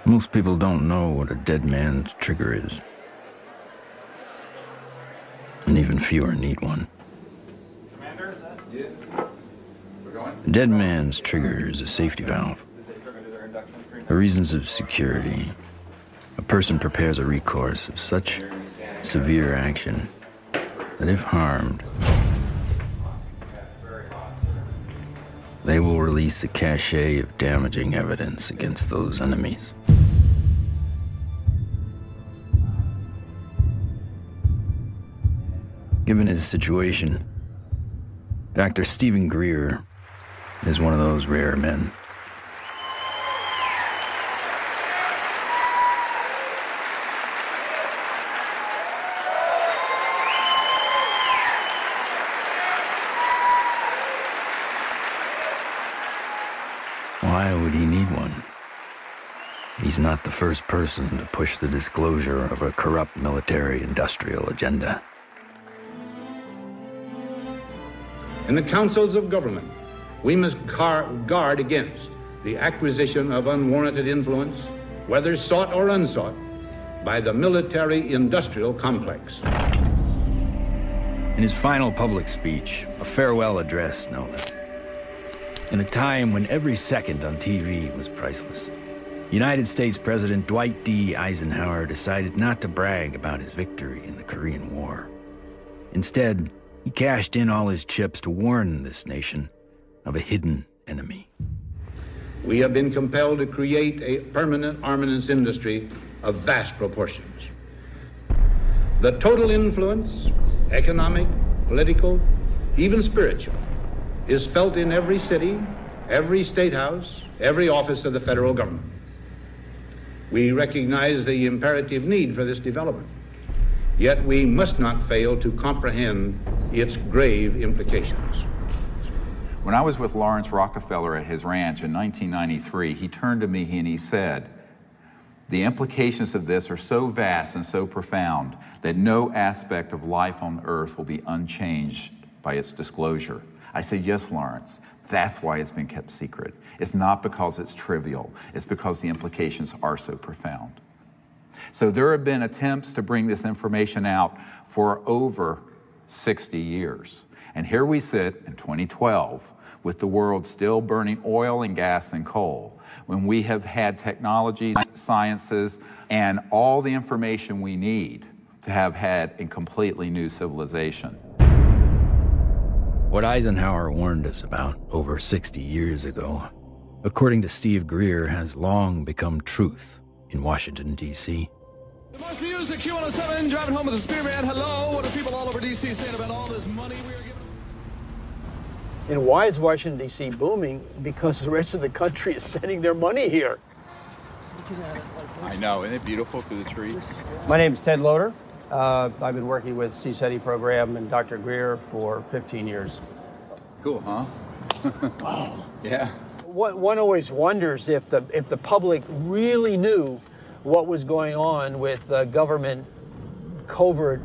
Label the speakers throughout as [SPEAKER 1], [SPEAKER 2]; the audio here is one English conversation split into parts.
[SPEAKER 1] Most people don't know what a dead man's trigger is. And even fewer need one.
[SPEAKER 2] Commander, is that? Yes. We're going?
[SPEAKER 1] A dead man's trigger is a safety valve. For reasons of security, a person prepares a recourse of such severe action that if harmed, they will release a cache of damaging evidence against those enemies. Given his situation, Dr. Stephen Greer is one of those rare men. Why would he need one? He's not the first person to push the disclosure of a corrupt military-industrial agenda.
[SPEAKER 3] In the councils of government, we must guard against the acquisition of unwarranted influence, whether sought or unsought, by the military-industrial complex.
[SPEAKER 1] In his final public speech, a farewell address, no less, in a time when every second on TV was priceless, United States President Dwight D. Eisenhower decided not to brag about his victory in the Korean War. Instead, he cashed in all his chips to warn this nation of a hidden enemy.
[SPEAKER 3] We have been compelled to create a permanent armaments industry of vast proportions. The total influence, economic, political, even spiritual, is felt in every city, every state house, every office of the federal government. We recognize the imperative need for this development, yet we must not fail to comprehend its grave implications.
[SPEAKER 2] When I was with Lawrence Rockefeller at his ranch in 1993, he turned to me and he said, "The implications of this are so vast and so profound that no aspect of life on earth will be unchanged by its disclosure." I said, "Yes, Lawrence, that's why it's been kept secret. It's not because it's trivial, it's because the implications are so profound." So there have been attempts to bring this information out for over 60 years. And here we sit in 2012 with the world still burning oil and gas and coal, when we have had technologies, sciences, and all the information we need to have had a completely new civilization.
[SPEAKER 1] What Eisenhower warned us about over 60 years ago, according to Steve Greer, has long become truth in Washington, D.C.
[SPEAKER 4] The most music, Q107, driving home with the Spearman. Hello, what are people all over D.C. saying about all this money we are giving?
[SPEAKER 5] And why is Washington, D.C. booming? Because the rest of the country is sending their money here.
[SPEAKER 6] I know, isn't it beautiful through the trees?
[SPEAKER 5] My name is Ted Loader. I've been working with CSETI program and Dr. Greer for 15 years.
[SPEAKER 6] Cool, huh?
[SPEAKER 5] Wow.
[SPEAKER 6] Yeah.
[SPEAKER 5] One always wonders if the public really knew what was going on with government covert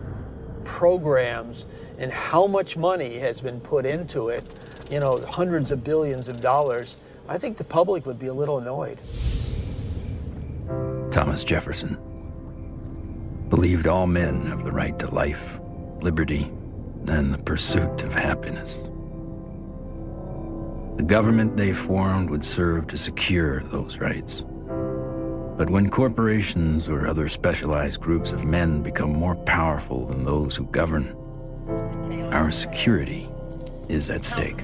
[SPEAKER 5] programs and how much money has been put into it, you know, hundreds of billions of dollars. I think the public would be a little annoyed.
[SPEAKER 1] Thomas Jefferson believed all men have the right to life, liberty, and the pursuit of happiness. The government they formed would serve to secure those rights. But when corporations or other specialized groups of men become more powerful than those who govern, our security is at stake.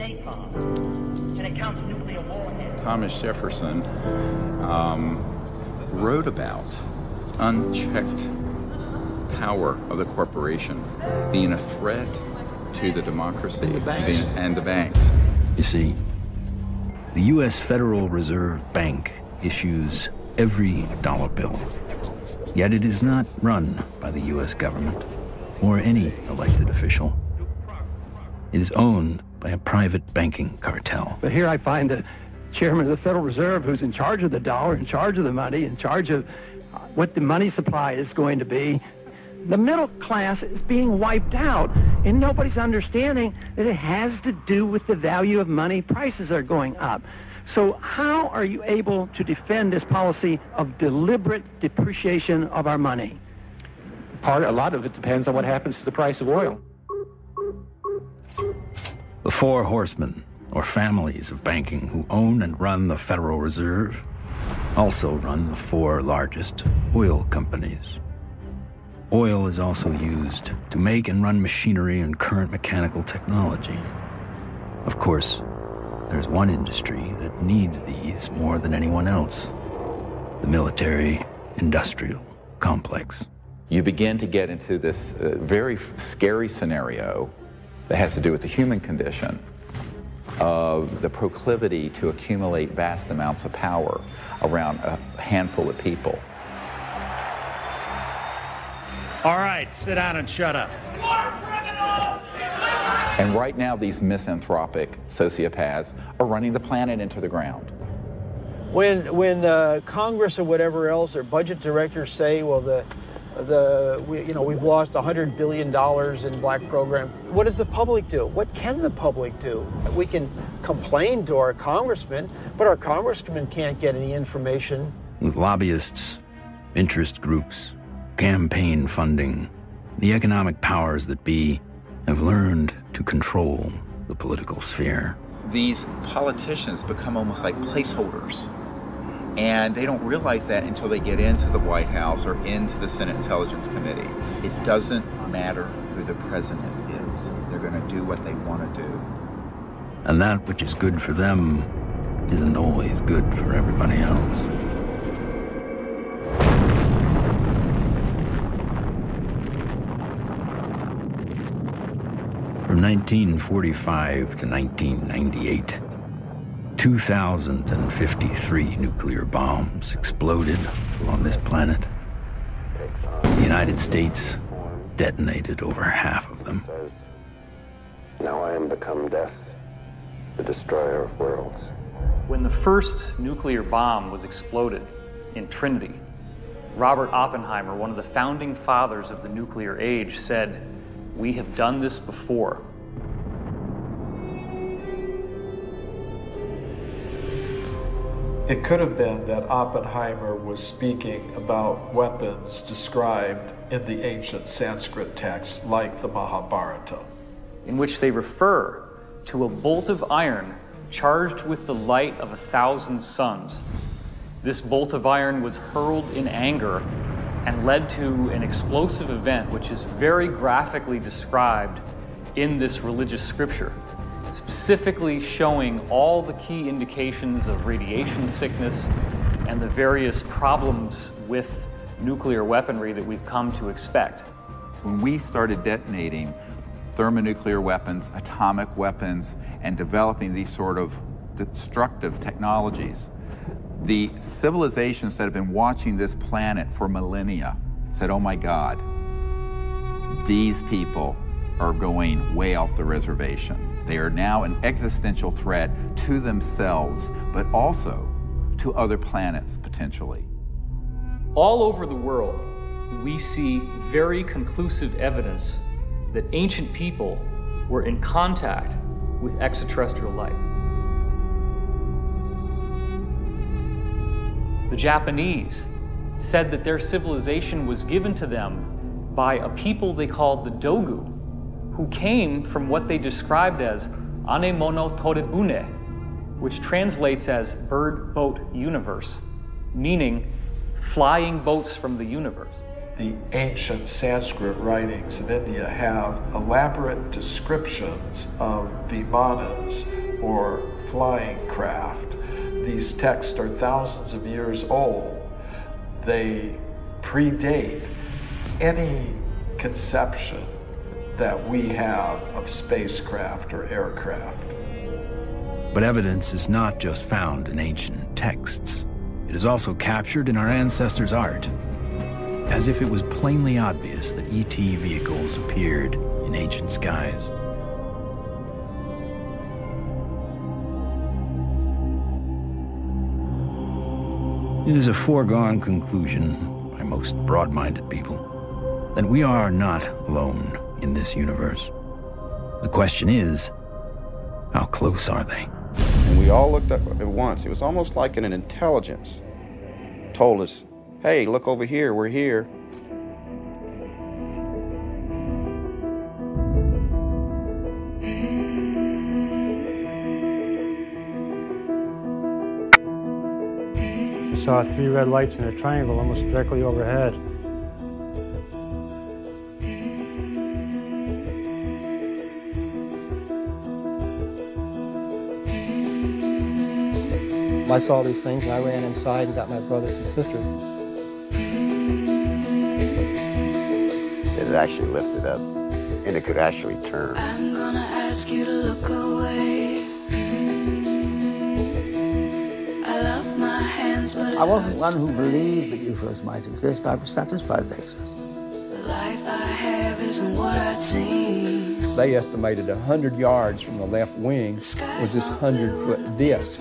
[SPEAKER 6] Thomas Jefferson wrote about unchecked power of the corporation being a threat to the democracy and the banks.
[SPEAKER 1] You see, the U.S. Federal Reserve Bank issues every dollar bill, yet it is not run by the U.S. government or any elected official. It is owned by a private banking cartel.
[SPEAKER 7] But here I find the chairman of the Federal Reserve, who's in charge of the dollar, in charge of the money, in charge of what the money supply is going to be, The middle class is being wiped out, and nobody's understanding that it has to do with the value of money. Prices are going up. So how are you able to defend this policy of deliberate depreciation of our money?
[SPEAKER 8] A lot of it depends on what happens to the price of oil.
[SPEAKER 1] The four horsemen, or families of banking who own and run the Federal Reserve, also run the four largest oil companies. Oil is also used to make and run machinery and current mechanical technology. Of course, there's one industry that needs these more than anyone else: the military-industrial complex.
[SPEAKER 2] You begin to get into this very scary scenario that has to do with the human condition of the proclivity to accumulate vast amounts of power around a handful of people.
[SPEAKER 9] All right, sit down and shut up.
[SPEAKER 2] And right now, these misanthropic sociopaths are running the planet into the ground.
[SPEAKER 5] When Congress or whatever else, or budget directors say, well, we've lost $100 billion in black program, what does the public do? What can the public do? We can complain to our congressmen, but our congressmen can't get any information.
[SPEAKER 1] With lobbyists, interest groups, campaign funding, the economic powers that be have learned to control the political sphere.
[SPEAKER 6] These politicians become almost like placeholders. And they don't realize that until they get into the White House or into the Senate Intelligence Committee. It doesn't matter who the president is. They're going to do what they want to do.
[SPEAKER 1] And that which is good for them isn't always good for everybody else. From 1945 to 1998, 2,053 nuclear bombs exploded on this planet. The United States detonated over half of them.
[SPEAKER 10] Now I am become death, the destroyer of worlds.
[SPEAKER 11] When the first nuclear bomb was exploded in Trinity, Robert Oppenheimer, one of the founding fathers of the nuclear age, said, "We have done this before."
[SPEAKER 12] It could have been that Oppenheimer was speaking about weapons described in the ancient Sanskrit texts like the Mahabharata,
[SPEAKER 11] in which they refer to a bolt of iron charged with the light of 1,000 suns. This bolt of iron was hurled in anger and led to an explosive event which is very graphically described in this religious scripture, specifically showing all the key indications of radiation sickness and the various problems with nuclear weaponry that we've come to expect.
[SPEAKER 2] When we started detonating thermonuclear weapons, atomic weapons, and developing these sort of destructive technologies, the civilizations that have been watching this planet for millennia said, oh my God, these people are going way off the reservation. They are now an existential threat to themselves, but also to other planets, potentially.
[SPEAKER 11] All over the world, we see very conclusive evidence that ancient people were in contact with extraterrestrial life. The Japanese said that their civilization was given to them by a people they called the Dogu, who came from what they described as Anemono Torebune, which translates as bird boat universe, meaning flying boats from the universe.
[SPEAKER 12] The ancient Sanskrit writings of India have elaborate descriptions of vimanas, or flying craft. These texts are thousands of years old. They predate any conception that we have of spacecraft or aircraft.
[SPEAKER 1] But evidence is not just found in ancient texts. It is also captured in our ancestors' art, as if it was plainly obvious that ET vehicles appeared in ancient skies. It is a foregone conclusion by most broad-minded people that we are not alone in this universe. The question is, how close are they?
[SPEAKER 13] And we all looked up at once. It was almost like an intelligence told us, hey, look over here, we're here.
[SPEAKER 14] I saw 3 red lights in a triangle almost directly overhead.
[SPEAKER 15] I saw these things and I ran inside and got my brothers and sisters.
[SPEAKER 10] It actually lifted up and it could actually turn.
[SPEAKER 16] I'm gonna ask you to look away. I love my hands, but
[SPEAKER 17] I wasn't one who believed that UFOs might exist. I was satisfied they exist.
[SPEAKER 16] the life I have isn't what I'd seen.
[SPEAKER 18] They estimated 100 yards from the left wing was this 100-foot disc.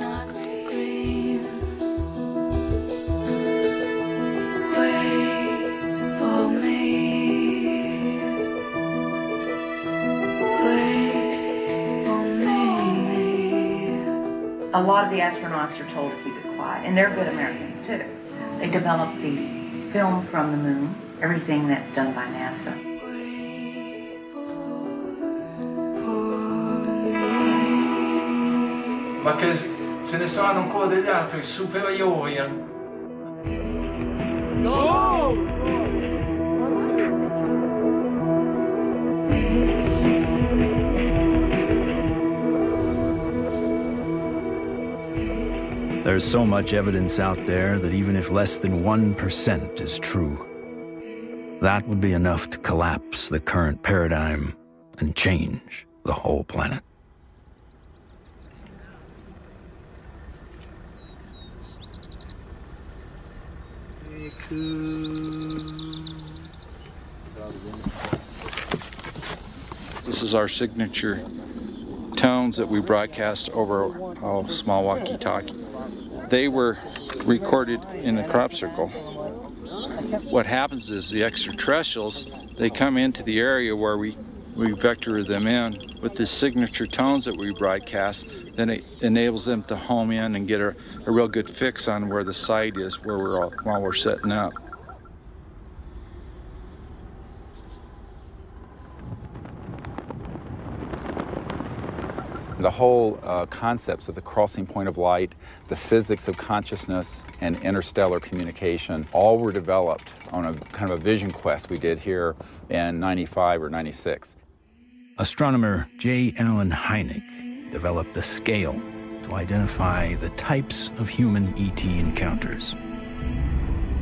[SPEAKER 19] A lot of the astronauts are told to keep it quiet, and they're good Americans too. They develop the film from the moon, everything that's done by NASA.
[SPEAKER 20] Ma che se ne sanno ancora degli altri superiori.
[SPEAKER 16] No!
[SPEAKER 1] There's so much evidence out there that even if less than 1% is true, that would be enough to collapse the current paradigm and change the whole planet.
[SPEAKER 21] This is our signature tones that we broadcast over a small walkie-talkie. They were recorded in the crop circle. What happens is the extraterrestrials, they come into the area where we vector them in with the signature tones that we broadcast. Then it enables them to home in and get a real good fix on where the site is while we're setting up.
[SPEAKER 2] The whole concepts of the crossing point of light, the physics of consciousness and interstellar communication, all were developed on a kind of a vision quest we did here in 95 or 96.
[SPEAKER 1] Astronomer J. Allen Hynek developed a scale to identify the types of human ET encounters.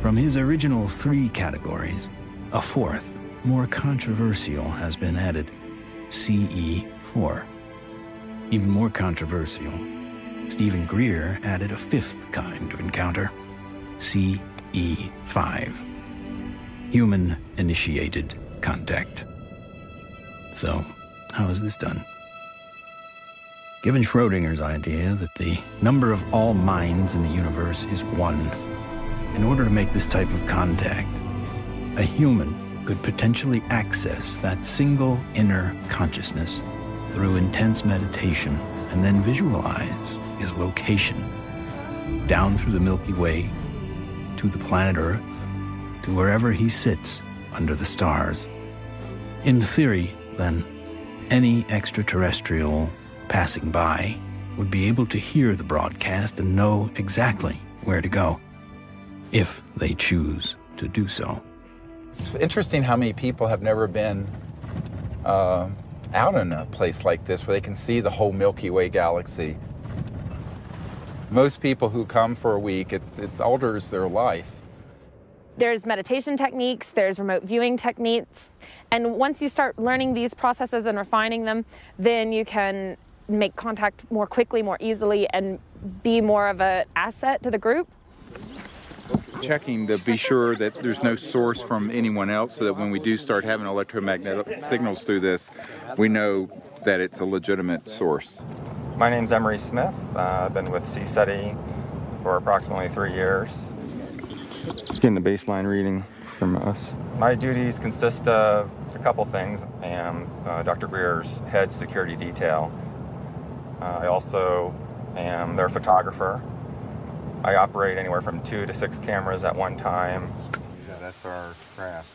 [SPEAKER 1] From his original 3 categories, a 4th, more controversial, has been added, CE4. Even more controversial, Stephen Greer added a 5th kind of encounter, CE5. Human-initiated contact. So, how is this done? Given Schrodinger's idea that the number of all minds in the universe is 1, in order to make this type of contact, a human could potentially access that single inner consciousness through intense meditation and then visualize his location down through the Milky Way to the planet Earth to wherever he sits under the stars. In theory, then, any extraterrestrial passing by would be able to hear the broadcast and know exactly where to go, if they choose to do so.
[SPEAKER 2] It's interesting how many people have never been out in a place like this where they can see the whole Milky Way galaxy. Most people who come for a week, it alters their life.
[SPEAKER 22] There's meditation techniques, there's remote viewing techniques, and once you start learning these processes and refining them, then you can make contact more quickly, more easily, and be more of an asset to the group.
[SPEAKER 2] Checking to be sure that there's no source from anyone else, so that when we do start having electromagnetic signals through this, we know that it's a legitimate source.
[SPEAKER 23] My name's Emery Smith. I've been with CSETI for approximately 3 years.
[SPEAKER 3] Getting the baseline reading from us. My duties consist of a couple things. I am Dr. Greer's head security detail. I also am their photographer. I operate anywhere from 2 to 6 cameras at one time.
[SPEAKER 2] Yeah, that's our craft.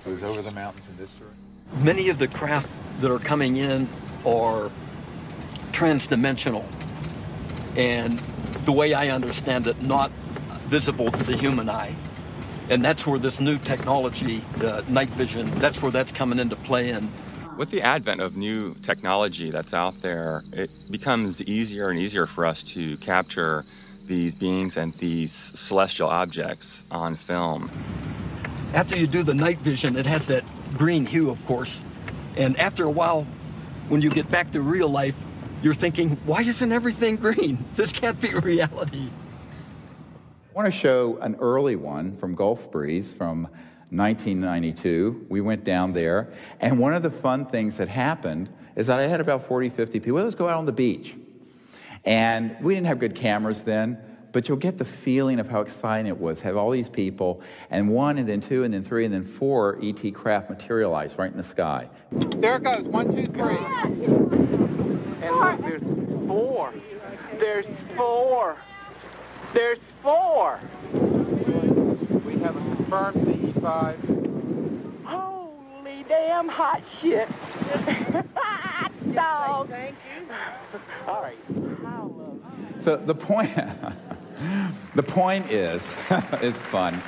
[SPEAKER 2] Goes over the mountains in this direction.
[SPEAKER 4] Many of the craft that are coming in are transdimensional, and the way I understand it, not visible to the human eye. And that's where this new technology, night vision, that's where that's coming into play. And
[SPEAKER 3] with the advent of new technology that's out there, it becomes easier and easier for us to capture these beings and these celestial objects on film.
[SPEAKER 4] After you do the night vision, it has that green hue, of course. And after a while, when you get back to real life, you're thinking, why isn't everything green? This can't be reality.
[SPEAKER 2] I want to show an early one from Gulf Breeze from 1992. We went down there, and one of the fun things that happened is that I had about 40, 50 people. Well, let's go out on the beach. And we didn't have good cameras then, but you'll get the feeling of how exciting it was, have all these people, and 1, and then 2, and then 3, and then 4 ET craft materialize right in the sky.
[SPEAKER 20] There it goes. 1, 2, 3. And look, there's 4. There's 4. There's 4. We have a confirmed CE5. Holy damn hot shit. Hot dog. Thank you. All right.
[SPEAKER 2] So the point, the point is, it's fun.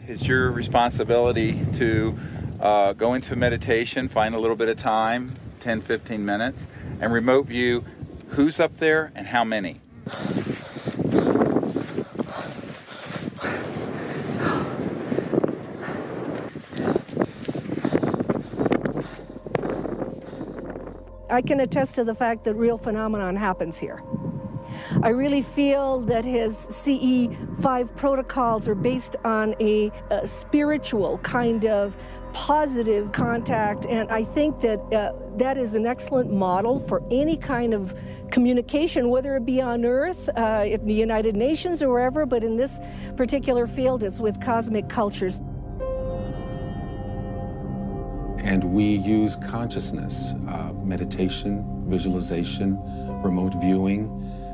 [SPEAKER 2] It's your responsibility to go into meditation, find a little bit of time, 10, 15 minutes, and remote view who's up there and how many.
[SPEAKER 23] I can attest to the fact that real phenomenon happens here. I really feel that his CE5 protocols are based on a spiritual kind of positive contact, and I think that that is an excellent model for any kind of communication, whether it be on Earth, in the United Nations or wherever, but in this particular field it's with cosmic cultures.
[SPEAKER 24] And we use consciousness, meditation, visualization, remote viewing,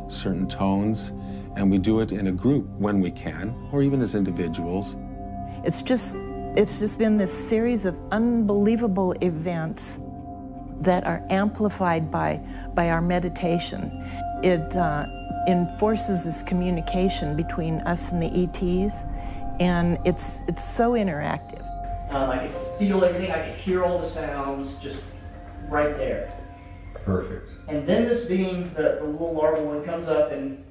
[SPEAKER 24] certain tones, and we do it in a group when we can, or even as individuals.
[SPEAKER 25] It's just been this series of unbelievable events that are amplified by our meditation. It enforces this communication between us and the ETs, and it's so interactive.
[SPEAKER 26] I could feel everything, I could hear all the sounds just right there.
[SPEAKER 2] Perfect.
[SPEAKER 26] And then this being the little larval one comes up, and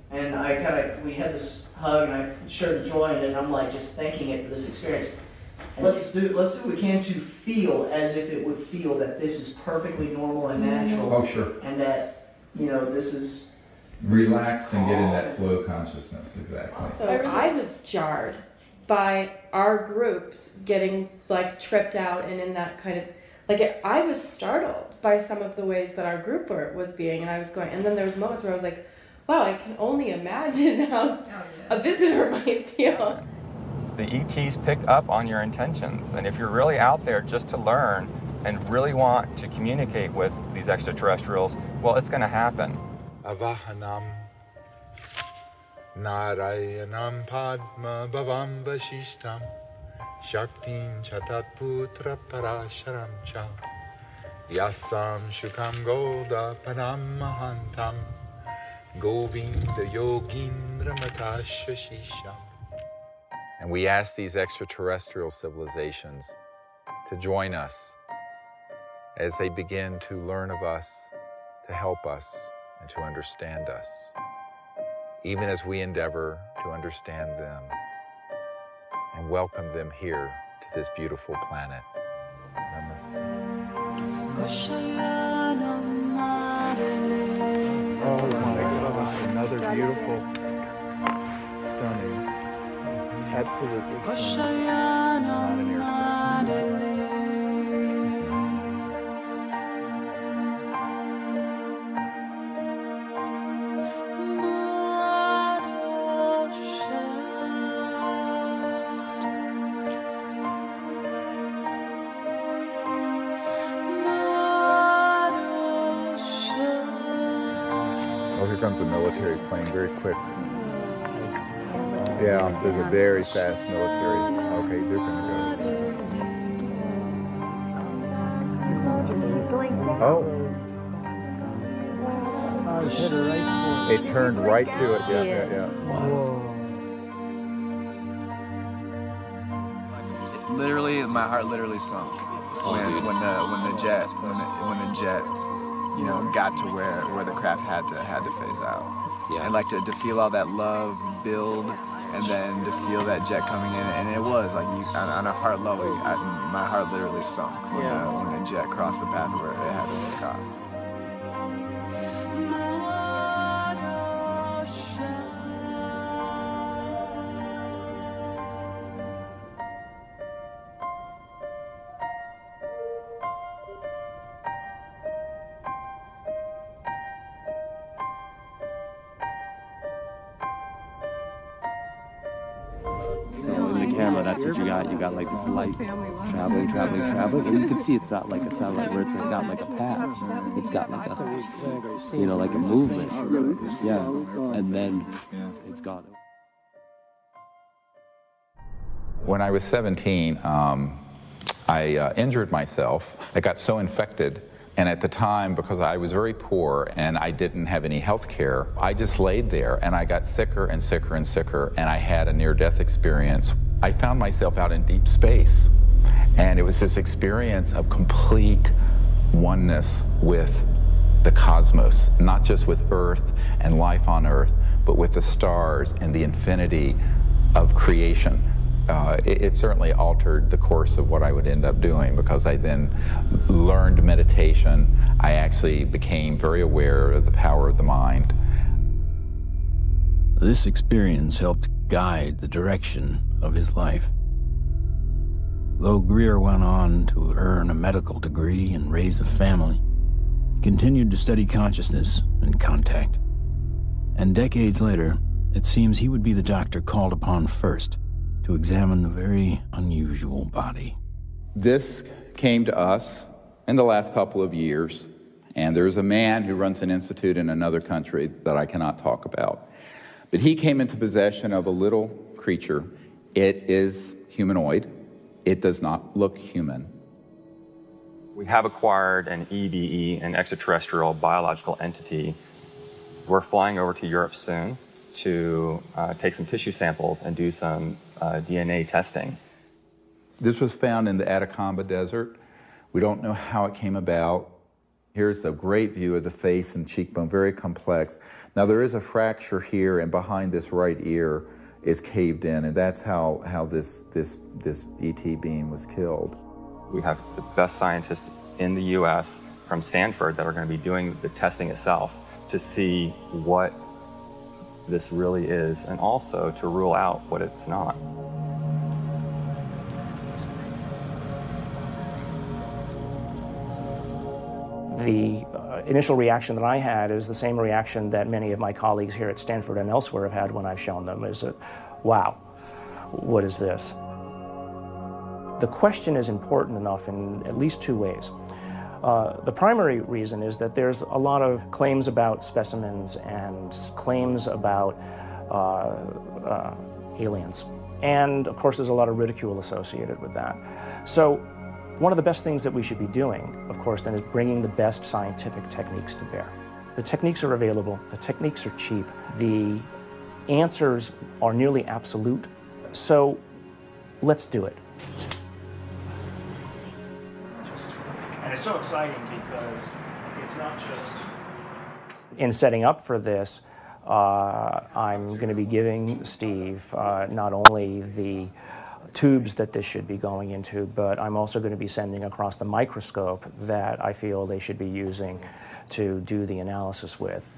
[SPEAKER 26] we had this hug, and I shared the joy, and I'm like just thanking it for this experience. And let's do what we can to feel as if it would feel that this is perfectly normal and natural.
[SPEAKER 2] Oh, sure.
[SPEAKER 26] And that, this is...
[SPEAKER 2] Relax and get in that flow consciousness, exactly.
[SPEAKER 27] So I was jarred by our group getting tripped out and in that kind of, I was startled by some of the ways that our group was being, and I was going, and then there was moments where I was like, wow, I can only imagine how a visitor might feel.
[SPEAKER 3] The ETs pick up on your intentions, and if you're really out there just to learn and really want to communicate with these extraterrestrials, well, it's going to happen.
[SPEAKER 28] Avahanam Narayanam Padma Bhavam Vashishtam Shaktim Chatat Putra Parasharam Cha Yasam Shukam Golda Panam Mahantam Govinda Yogindra Matashashisham.
[SPEAKER 2] And we ask these extraterrestrial civilizations to join us as they begin to learn of us, to help us, and to understand us, even as we endeavor to understand them and welcome them here to this beautiful planet. Namaste. Oh my God, another beautiful, stunning, absolutely stunning. Not an aircraft. here comes a military plane very quick. Yeah, there's a very fast military. Okay, they're gonna go.
[SPEAKER 5] Just blinked out.
[SPEAKER 2] Oh.
[SPEAKER 14] Hit her right
[SPEAKER 2] It turned right to it. Yeah.
[SPEAKER 6] Literally, my heart literally sunk when the jet, you know, got to where the craft had to phase out. Yeah. And like to feel all that love build, and then to feel that jet coming in, and it was like on a heart level, my heart literally sunk when the jet crossed the path where it had to take off.
[SPEAKER 7] So in the camera, that's what you got. You got like this light traveling, and you can see it's not like a satellite where it's got like a path. It's got like a, you know, like a movement. Yeah, and then it's gone.
[SPEAKER 2] When I was 17, I injured myself. I got so infected. And at the time, because I was very poor and I didn't have any health care, I just laid there and I got sicker and sicker and sicker, and I had a near-death experience. I found myself out in deep space, and it was this experience of complete oneness with the cosmos, not just with Earth and life on Earth, but with the stars and the infinity of creation. It certainly altered the course of what I would end up doing, because I then learned meditation. I actually became very aware of the power of the mind.
[SPEAKER 1] This experience helped guide the direction of his life. Though Greer went on to earn a medical degree and raise a family, he continued to study consciousness and contact. And decades later, it seems he would be the doctor called upon first to examine the very unusual body.
[SPEAKER 2] This came to us in the last couple of years, and there's a man who runs an institute in another country that I cannot talk about. But he came into possession of a little creature. It is humanoid. It does not look human.
[SPEAKER 3] We have acquired an EBE, an extraterrestrial biological entity. We're flying over to Europe soon to take some tissue samples and do some DNA testing.
[SPEAKER 2] This was found in the Atacama Desert. We don't know how it came about. Here's the great view of the face and cheekbone, very complex. Now there is a fracture here, and behind this right ear is caved in, and that's how this ET being was killed.
[SPEAKER 3] We have the best scientists in the US from Stanford that are going to be doing the testing itself to see what this really is, and also to rule out what it's not.
[SPEAKER 8] The initial reaction that I had is the same reaction that many of my colleagues here at Stanford and elsewhere have had when I've shown them, is that, wow, what is this? The question is important enough in at least two ways. The primary reason is that there's a lot of claims about specimens and claims about aliens. And of course, there's a lot of ridicule associated with that. So one of the best things that we should be doing, of course, then is bringing the best scientific techniques to bear. The techniques are available, the techniques are cheap, the answers are nearly absolute, so let's do it. And it's so exciting because it's not just... In setting up for this, I'm going to be giving Steve not only the tubes that this should be going into, but I'm also going to be sending across the microscope that I feel they should be using to do the analysis with.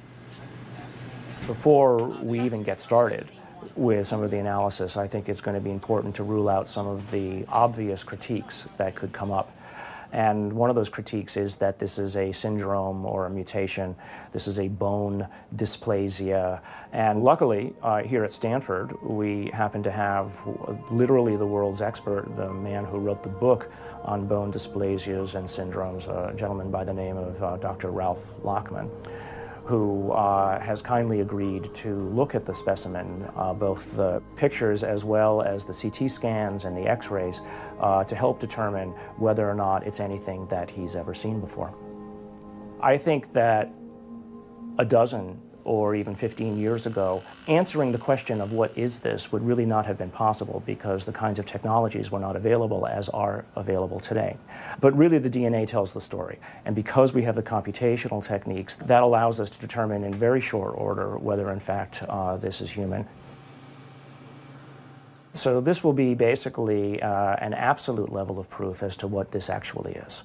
[SPEAKER 8] Before we even get started with some of the analysis, I think it's going to be important to rule out some of the obvious critiques that could come up. And one of those critiques is that this is a syndrome or a mutation. This is a bone dysplasia. And luckily, here at Stanford, we happen to have literally the world's expert, the man who wrote the book on bone dysplasias and syndromes, a gentleman by the name of Dr. Ralph Lachman, who has kindly agreed to look at the specimen, both the pictures as well as the CT scans and the x-rays, to help determine whether or not it's anything that he's ever seen before. I think that a dozen or even 15 years ago, answering the question of what is this would really not have been possible because the kinds of technologies were not available as are available today. But really the DNA tells the story. And because we have the computational techniques, that allows us to determine in very short order whether in fact this is human. So this will be basically an absolute level of proof as to what this actually is.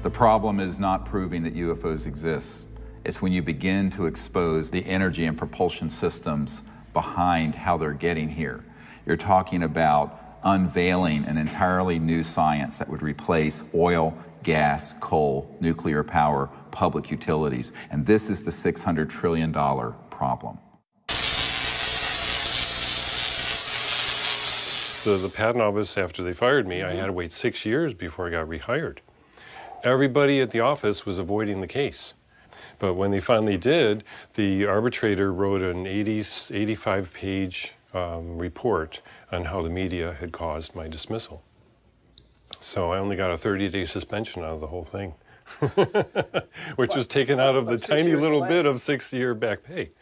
[SPEAKER 2] The problem is not proving that UFOs exist. It's when you begin to expose the energy and propulsion systems behind how they're getting here. You're talking about unveiling an entirely new science that would replace oil, gas, coal, nuclear power, public utilities. And this is the $600 trillion problem.
[SPEAKER 5] So the patent office, after they fired me, I had to wait 6 years before I got rehired. Everybody at the office was avoiding the case. But when they finally did, the arbitrator wrote an 85-page report on how the media had caused my dismissal. So I only got a 30-day suspension out of the whole thing, which was taken out of the tiny little bit of 6-year back pay.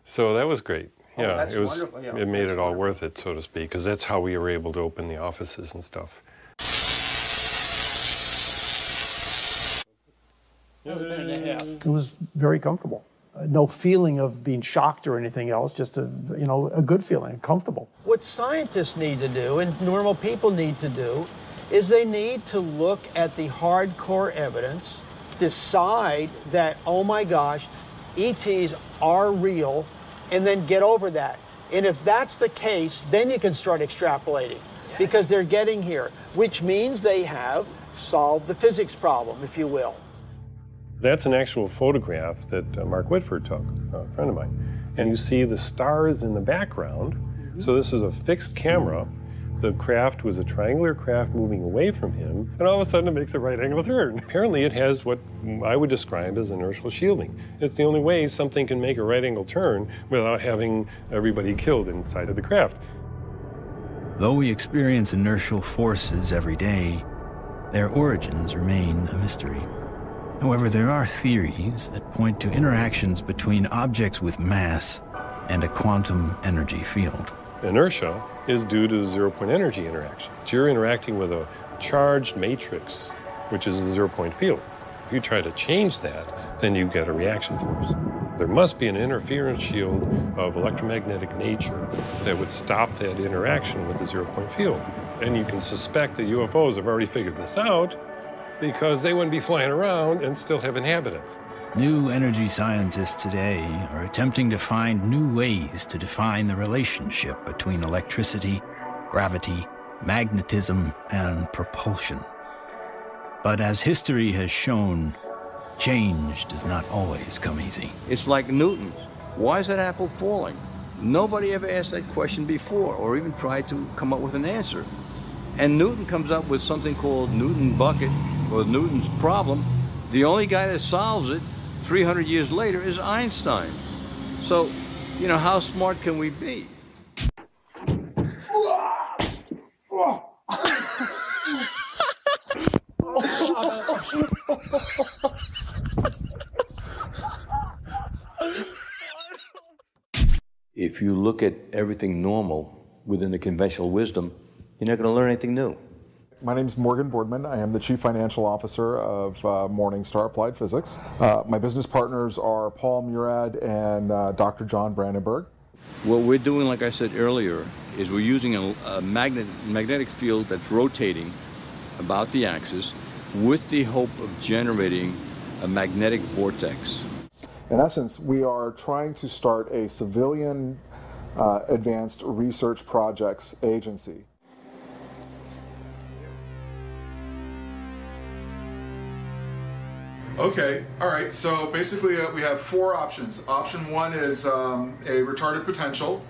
[SPEAKER 5] So that was great. Yeah,
[SPEAKER 18] that's
[SPEAKER 5] it was.
[SPEAKER 18] wonderful. Yeah,
[SPEAKER 5] it made it all worth it, so to speak, because that's how we were able to open the offices and stuff.
[SPEAKER 9] It was very comfortable. No feeling of being shocked or anything else, just a good feeling, comfortable.
[SPEAKER 10] What scientists need to do, and normal people need to do, is they need to look at the hardcore evidence, decide that, oh my gosh, ETs are real, and then get over that. And if that's the case, then you can start extrapolating, because they're getting here, which means they have solved the physics problem, if you will.
[SPEAKER 5] That's an actual photograph that Mark Whitford took, a friend of mine. And you see the stars in the background. So this is a fixed camera. The craft was a triangular craft moving away from him, and all of a sudden it makes a right angle turn. Apparently it has what I would describe as inertial shielding. It's the only way something can make a right angle turn without having everybody killed inside of the craft.
[SPEAKER 1] Though we experience inertial forces every day, their origins remain a mystery. However, there are theories that point to interactions between objects with mass and a quantum energy field.
[SPEAKER 5] Inertia is due to the zero-point energy interaction. So you're interacting with a charged matrix, which is a zero-point field. If you try to change that, then you get a reaction force. There must be an interference shield of electromagnetic nature that would stop that interaction with the zero-point field. And you can suspect that UFOs have already figured this out, because they wouldn't be flying around and still have inhabitants.
[SPEAKER 1] New energy scientists today are attempting to find new ways to define the relationship between electricity, gravity, magnetism, and propulsion. But as history has shown, change does not always come easy.
[SPEAKER 11] It's like Newton. Why is that apple falling? Nobody ever asked that question before or even tried to come up with an answer. And Newton comes up with something called Newton bucket, or Newton's problem. The only guy that solves it 300 years later is Einstein. So, how smart can we be? If you look at everything normal within the conventional wisdom, you're not going to learn anything new.
[SPEAKER 12] My name is Morgan Boardman. I am the Chief Financial Officer of Morningstar Applied Physics. My business partners are Paul Murad and Dr. John Brandenburg.
[SPEAKER 11] What we're doing, like I said earlier, is we're using a magnetic field that's rotating about the axis with the hope of generating a magnetic vortex.
[SPEAKER 12] In essence, we are trying to start a civilian advanced research projects agency.
[SPEAKER 13] Okay, all right, so basically we have 4 options. Option 1 is a retarded potential.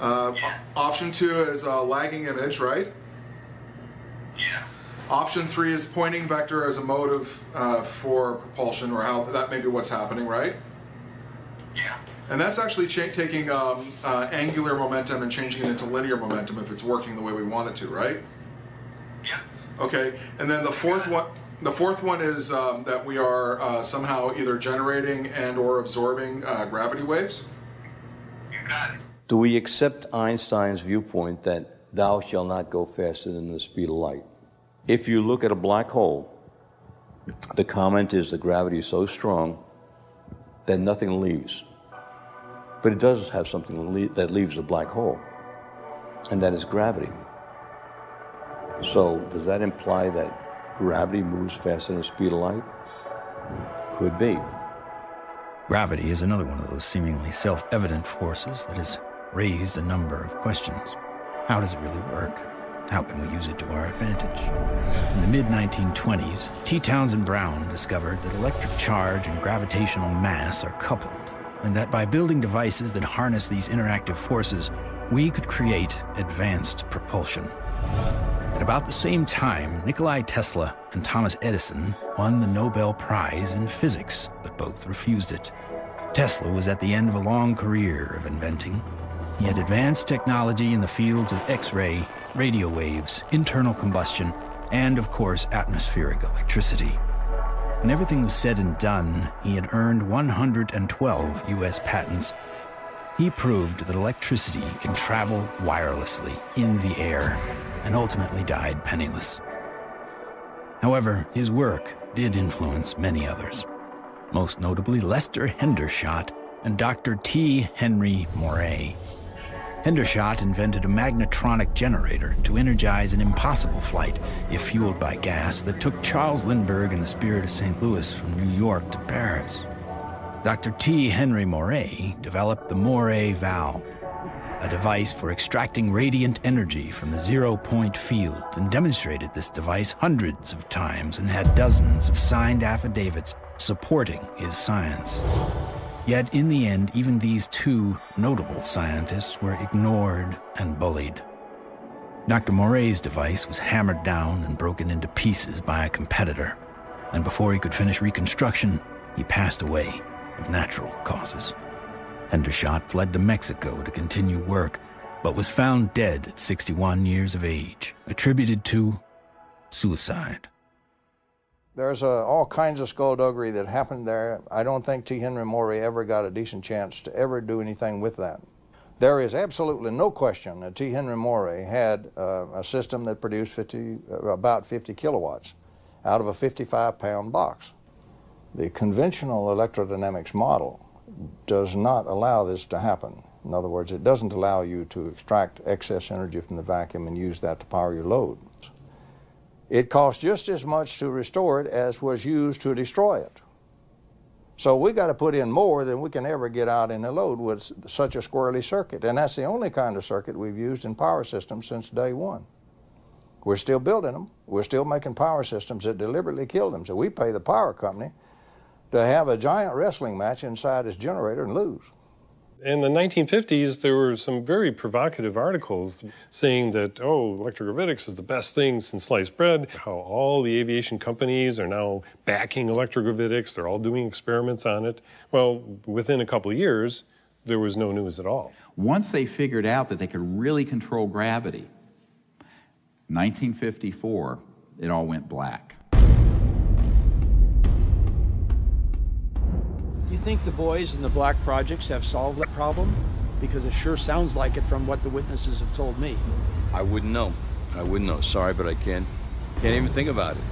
[SPEAKER 13] Option 2 is a lagging image, right?
[SPEAKER 15] Yeah.
[SPEAKER 13] Option 3 is pointing vector as a motive for propulsion, or how that may be what's happening, right?
[SPEAKER 4] Yeah.
[SPEAKER 13] And that's actually taking angular momentum and changing it into linear momentum if it's working the way we want it to, right?
[SPEAKER 4] Yeah.
[SPEAKER 13] Okay. And then the fourth one is that we are somehow either generating and or absorbing gravity waves.
[SPEAKER 4] You got it.
[SPEAKER 11] Do we accept Einstein's viewpoint that thou shalt not go faster than the speed of light? If you look at a black hole, the comment is the gravity is so strong that nothing leaves. But it does have something that leaves the black hole, and that is gravity. So does that imply that gravity moves faster than the speed of light? Could be.
[SPEAKER 1] Gravity is another one of those seemingly self-evident forces that has raised a number of questions. How does it really work? How can we use it to our advantage? In the mid-1920s, T. Townsend Brown discovered that electric charge and gravitational mass are coupled, and that by building devices that harness these interactive forces, we could create advanced propulsion. At about the same time, Nikola Tesla and Thomas Edison won the Nobel Prize in physics, but both refused it. Tesla was at the end of a long career of inventing. He had advanced technology in the fields of X-ray, radio waves, internal combustion, and, of course, atmospheric electricity. When everything was said and done, he had earned 112 U.S. patents. He proved that electricity can travel wirelessly in the air, and ultimately died penniless. However, his work did influence many others, most notably Lester Hendershot and Dr. T. Henry Moray. Hendershot invented a magnetronic generator to energize an impossible flight, if fueled by gas, that took Charles Lindbergh and the Spirit of St. Louis from New York to Paris. Dr. T. Henry Moray developed the Moray valve, a device for extracting radiant energy from the zero-point field, and demonstrated this device hundreds of times and had dozens of signed affidavits supporting his science. Yet in the end, even these two notable scientists were ignored and bullied. Dr. Moray's device was hammered down and broken into pieces by a competitor, and before he could finish reconstruction, he passed away of natural causes. Hendershot fled to Mexico to continue work, but was found dead at 61 years of age, attributed to suicide.
[SPEAKER 15] There's all kinds of skullduggery that happened there. I don't think T. Henry Moray ever got a decent chance to ever do anything with that. There is absolutely no question that T. Henry Moray had a system that produced about 50 kilowatts out of a 55-pound box. The conventional electrodynamics model does not allow this to happen. In other words, it doesn't allow you to extract excess energy from the vacuum and use that to power your load. It costs just as much to restore it as was used to destroy it. So we got to put in more than we can ever get out in a load with such a squirrely circuit. And that's the only kind of circuit we've used in power systems since day one. We're still building them. We're still making power systems that deliberately kill them. So we pay the power company to have a giant wrestling match inside his generator and lose.
[SPEAKER 5] In the 1950s, there were some very provocative articles saying that, oh, electrogravitics is the best thing since sliced bread, how all the aviation companies are now backing electrogravitics, they're all doing experiments on it. Well, within a couple of years, there was no news at all.
[SPEAKER 2] Once they figured out that they could really control gravity, 1954, it all went black.
[SPEAKER 10] Do you think the boys in the black projects have solved that problem? Because it sure sounds like it from what the witnesses have told me.
[SPEAKER 11] I wouldn't know. I wouldn't know. Sorry, but I can't even think about it.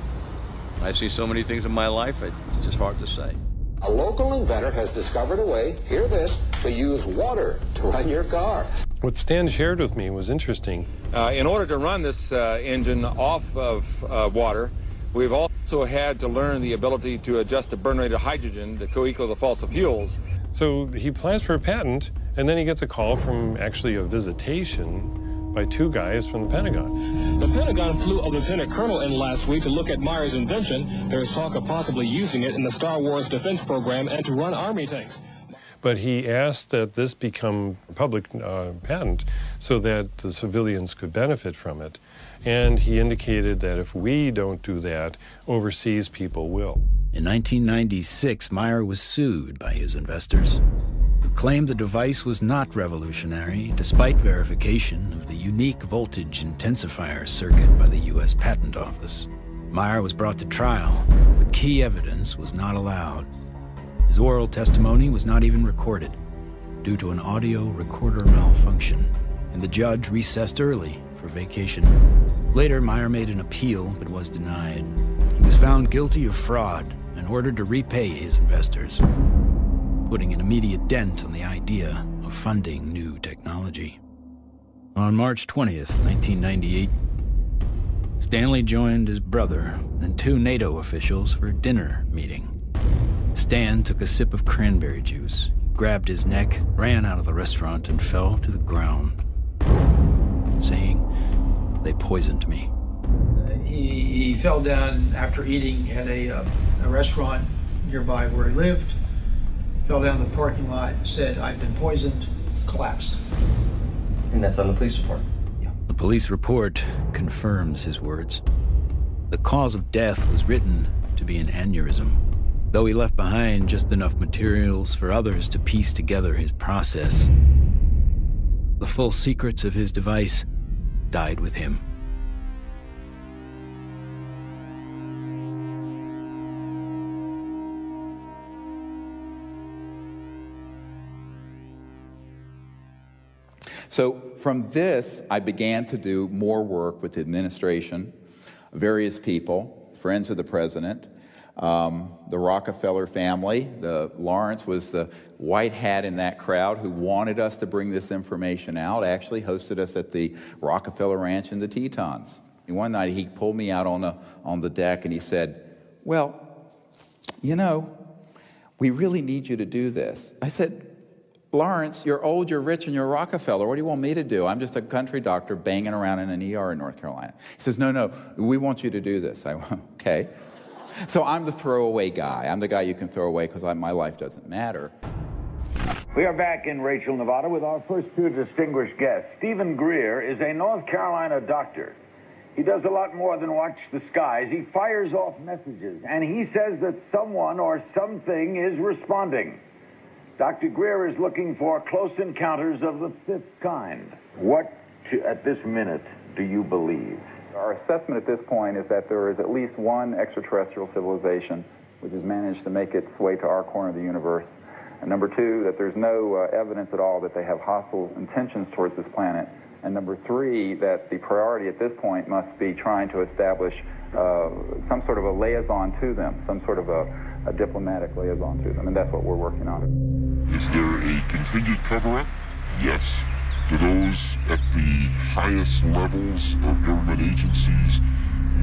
[SPEAKER 11] I've seen so many things in my life, it's just hard to say.
[SPEAKER 16] A local inventor has discovered a way, hear this, to use water to run your car.
[SPEAKER 5] What Stan shared with me was interesting.
[SPEAKER 17] In order to run this engine off of water, we've also had to learn the ability to adjust the burn rate of hydrogen to co-equal the fossil fuels.
[SPEAKER 5] So he applies for a patent, and then he gets a call from actually a visitation by two guys from the Pentagon.
[SPEAKER 19] The Pentagon flew a lieutenant colonel in last week to look at Meyer's invention. There is talk of possibly using it in the Star Wars defense program and to run Army tanks.
[SPEAKER 5] But he asked that this become public patent so that the civilians could benefit from it. And he indicated that if we don't do that, overseas people will.
[SPEAKER 1] In 1996, Meyer was sued by his investors, who claimed the device was not revolutionary, despite verification of the unique voltage intensifier circuit by the U.S. Patent Office. Meyer was brought to trial, but key evidence was not allowed. His oral testimony was not even recorded due to an audio recorder malfunction, and the judge recessed early for vacation. Later, Meyer made an appeal but was denied. He was found guilty of fraud and ordered to repay his investors, putting an immediate dent on the idea of funding new technology. On March 20th, 1998, Stanley joined his brother and 2 NATO officials for a dinner meeting. Stan took a sip of cranberry juice, grabbed his neck, ran out of the restaurant, and fell to the ground, saying, "They poisoned me."
[SPEAKER 10] He fell down after eating at a restaurant nearby where he lived, fell down the parking lot, said, "I've been poisoned," collapsed.
[SPEAKER 3] And that's on the police report?
[SPEAKER 1] Yeah. The police report confirms his words. The cause of death was written to be an aneurysm, though he left behind just enough materials for others to piece together his process. The full secrets of his device died with him.
[SPEAKER 2] So from this, I began to do more work with the administration, various people, friends of the president, the Rockefeller family. Lawrence was the white hat in that crowd who wanted us to bring this information out, actually hosted us at the Rockefeller Ranch in the Tetons. And one night he pulled me out on the deck and he said, "Well, you know, we really need you to do this." I said, "Lawrence, you're old, you're rich, and you're Rockefeller. What do you want me to do? I'm just a country doctor banging around in an ER in North Carolina." He says, "No, we want you to do this." I went, "Okay." So I'm the throwaway guy. I'm the guy you can throw away because my life doesn't matter.
[SPEAKER 20] We are back in Rachel, Nevada with our first 2 distinguished guests. Stephen Greer is a North Carolina doctor. He does a lot more than watch the skies. He fires off messages, and he says that someone or something is responding. Dr. Greer is looking for close encounters of the 5th kind. What, at this minute, do you believe?
[SPEAKER 2] Our assessment at this point is that there is at least one extraterrestrial civilization which has managed to make its way to our corner of the universe. And number 2, that there's no evidence at all that they have hostile intentions towards this planet. And number 3, that the priority at this point must be trying to establish some sort of a liaison to them, some sort of a diplomatic liaison to them, and that's what we're working on.
[SPEAKER 21] Is there a continued cover-up? Yes. Do those at the highest levels of government agencies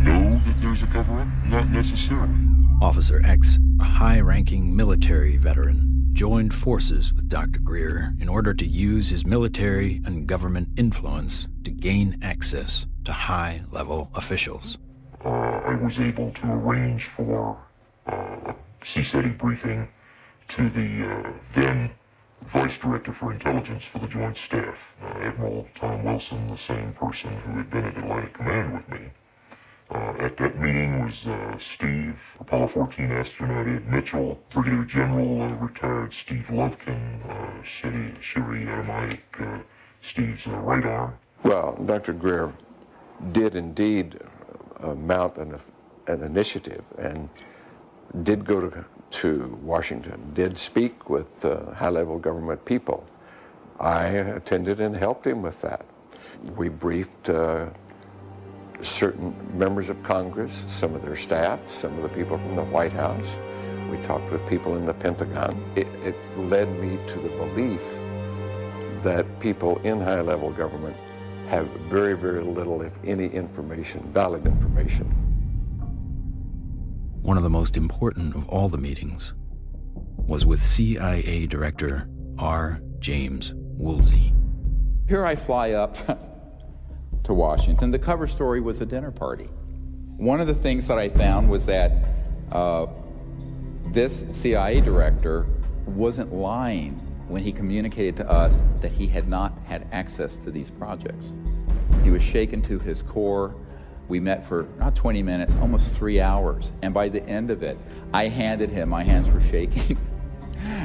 [SPEAKER 21] know that there's a cover-up? Not necessarily.
[SPEAKER 1] Officer X, a high-ranking military veteran, joined forces with Dr. Greer in order to use his military and government influence to gain access to high-level officials.
[SPEAKER 21] I was able to arrange for a CSETI briefing to the then Vice Director for Intelligence for the Joint Staff, Admiral Tom Wilson, the same person who had been at Atlantic Command with me. At that meeting was Steve, Apollo 14 astronaut Ed Mitchell, Brigadier General retired Steve Lovkin, Siri Automatic, Steve's right arm.
[SPEAKER 22] Well, Dr. Greer did indeed mount an initiative and did go to Washington, did speak with high-level government people. I attended and helped him with that. We briefed certain members of Congress, some of their staff, some of the people from the White House. We talked with people in the Pentagon. It led me to the belief that people in high-level government have very, very little, if any, information, valid information.
[SPEAKER 1] One of the most important of all the meetings was with CIA Director R. James Woolsey.
[SPEAKER 2] Here I fly up to Washington. The cover story was a dinner party. One of the things that I found was that this CIA director wasn't lying when he communicated to us that he had not had access to these projects. He was shaken to his core. We met for not 20 minutes, almost 3 hours. And by the end of it, I handed him, my hands were shaking,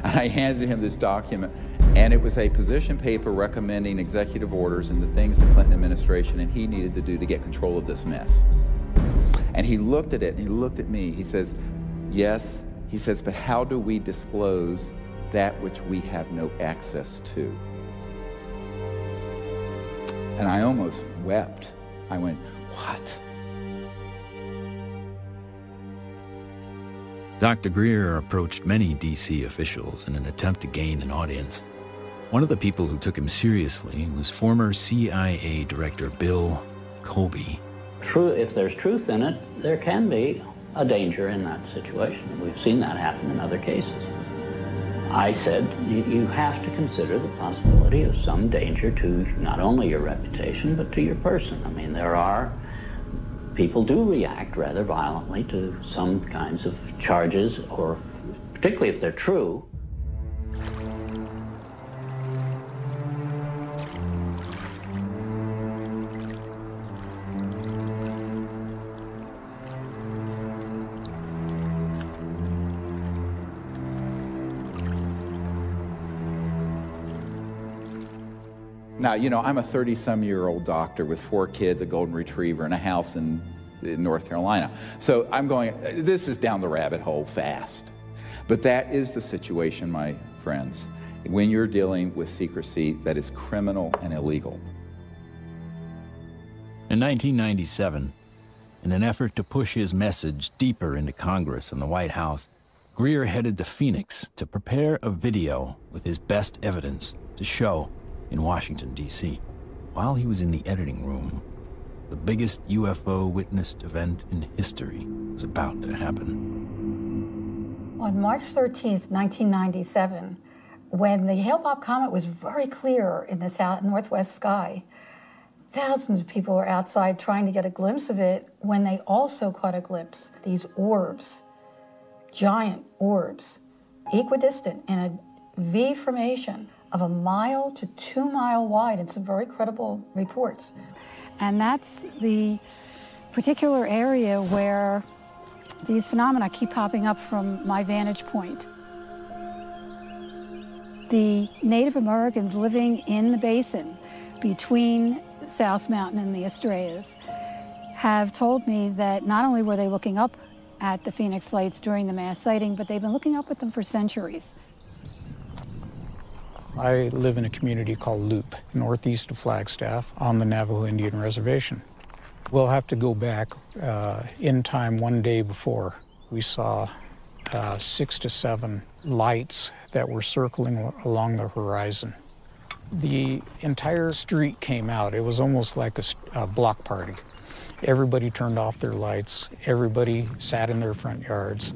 [SPEAKER 2] I handed him this document, and it was a position paper recommending executive orders and the things the Clinton administration and he needed to do to get control of this mess. And he looked at it, and he looked at me. He says, yes, he says, but how do we disclose that which we have no access to? And I almost wept. I went, what?
[SPEAKER 1] Dr. Greer approached many D.C. officials in an attempt to gain an audience. One of the people who took him seriously was former CIA Director Bill Colby.
[SPEAKER 6] If there's truth in it, there can be a danger in that situation. We've seen that happen in other cases. I said, you have to consider the possibility of some danger to not only your reputation, but to your person. I mean, people do react rather violently to some kinds of charges, or particularly if they're true.
[SPEAKER 2] Now, you know, I'm a 30-some-year-old doctor with 4 kids, a golden retriever, and a house in North Carolina. So I'm going, this is down the rabbit hole fast. But that is the situation, my friends, when you're dealing with secrecy that is criminal and illegal.
[SPEAKER 1] In 1997, in an effort to push his message deeper into Congress and the White House, Greer headed to Phoenix to prepare a video with his best evidence to show in Washington, D.C. While he was in the editing room, the biggest UFO witnessed event in history was about to happen.
[SPEAKER 14] On March 13th, 1997, when the Hale-Bopp comet was very clear in the northwest sky, thousands of people were outside trying to get a glimpse of it when they also caught a glimpse. These orbs, giant orbs, equidistant in a V formation of 1 mile to 2 mile wide in some very credible reports.
[SPEAKER 23] And that's the particular area where these phenomena keep popping up from my vantage point. The Native Americans living in the basin between South Mountain and the Estrellas have told me that not only were they looking up at the Phoenix Lights during the mass sighting, but they've been looking up at them for centuries.
[SPEAKER 24] I live in a community called Loop, northeast of Flagstaff, on the Navajo Indian Reservation. We'll have to go back in time one day before. We saw 6 to 7 lights that were circling along the horizon. The entire street came out. It was almost like a block party. Everybody turned off their lights, everybody sat in their front yards,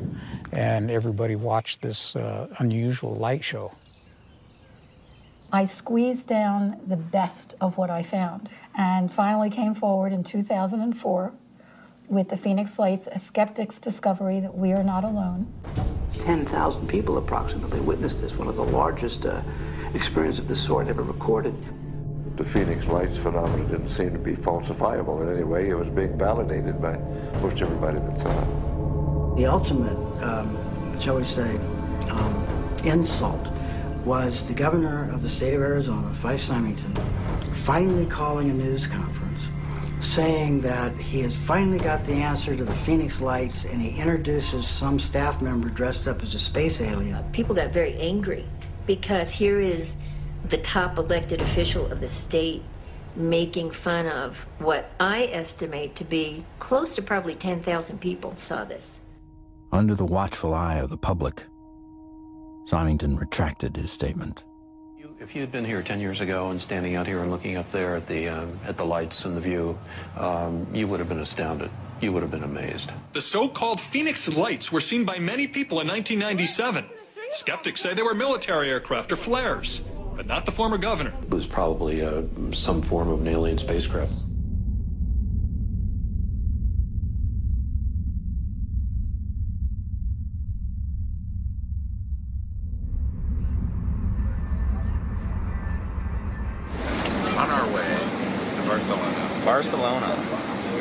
[SPEAKER 24] and everybody watched this unusual light show.
[SPEAKER 14] I squeezed down the best of what I found and finally came forward in 2004 with the Phoenix Lights, a skeptic's discovery that we are not alone.
[SPEAKER 6] 10,000 people approximately witnessed this, one of the largest experiences of this sort ever recorded.
[SPEAKER 22] The Phoenix Lights phenomenon didn't seem to be falsifiable in any way. It was being validated by most everybody that saw it.
[SPEAKER 25] The ultimate, shall we say, insult was the governor of the state of Arizona, Fife Symington, finally calling a news conference saying that he has finally got the answer to the Phoenix Lights, and he introduces some staff member dressed up as a space alien.
[SPEAKER 26] People got very angry because here is the top elected official of the state making fun of what I estimate to be close to probably 10,000 people saw this.
[SPEAKER 1] Under the watchful eye of the public, Symington retracted his statement.
[SPEAKER 27] If you had been here 10 years ago and standing out here and looking up there at the lights and the view, you would have been astounded. You would have been amazed.
[SPEAKER 28] The so-called Phoenix Lights were seen by many people in 1997. Skeptics say they were military aircraft or flares, but not the former governor.
[SPEAKER 27] It was probably some form of an alien spacecraft.
[SPEAKER 4] Barcelona.
[SPEAKER 3] Barcelona.
[SPEAKER 4] To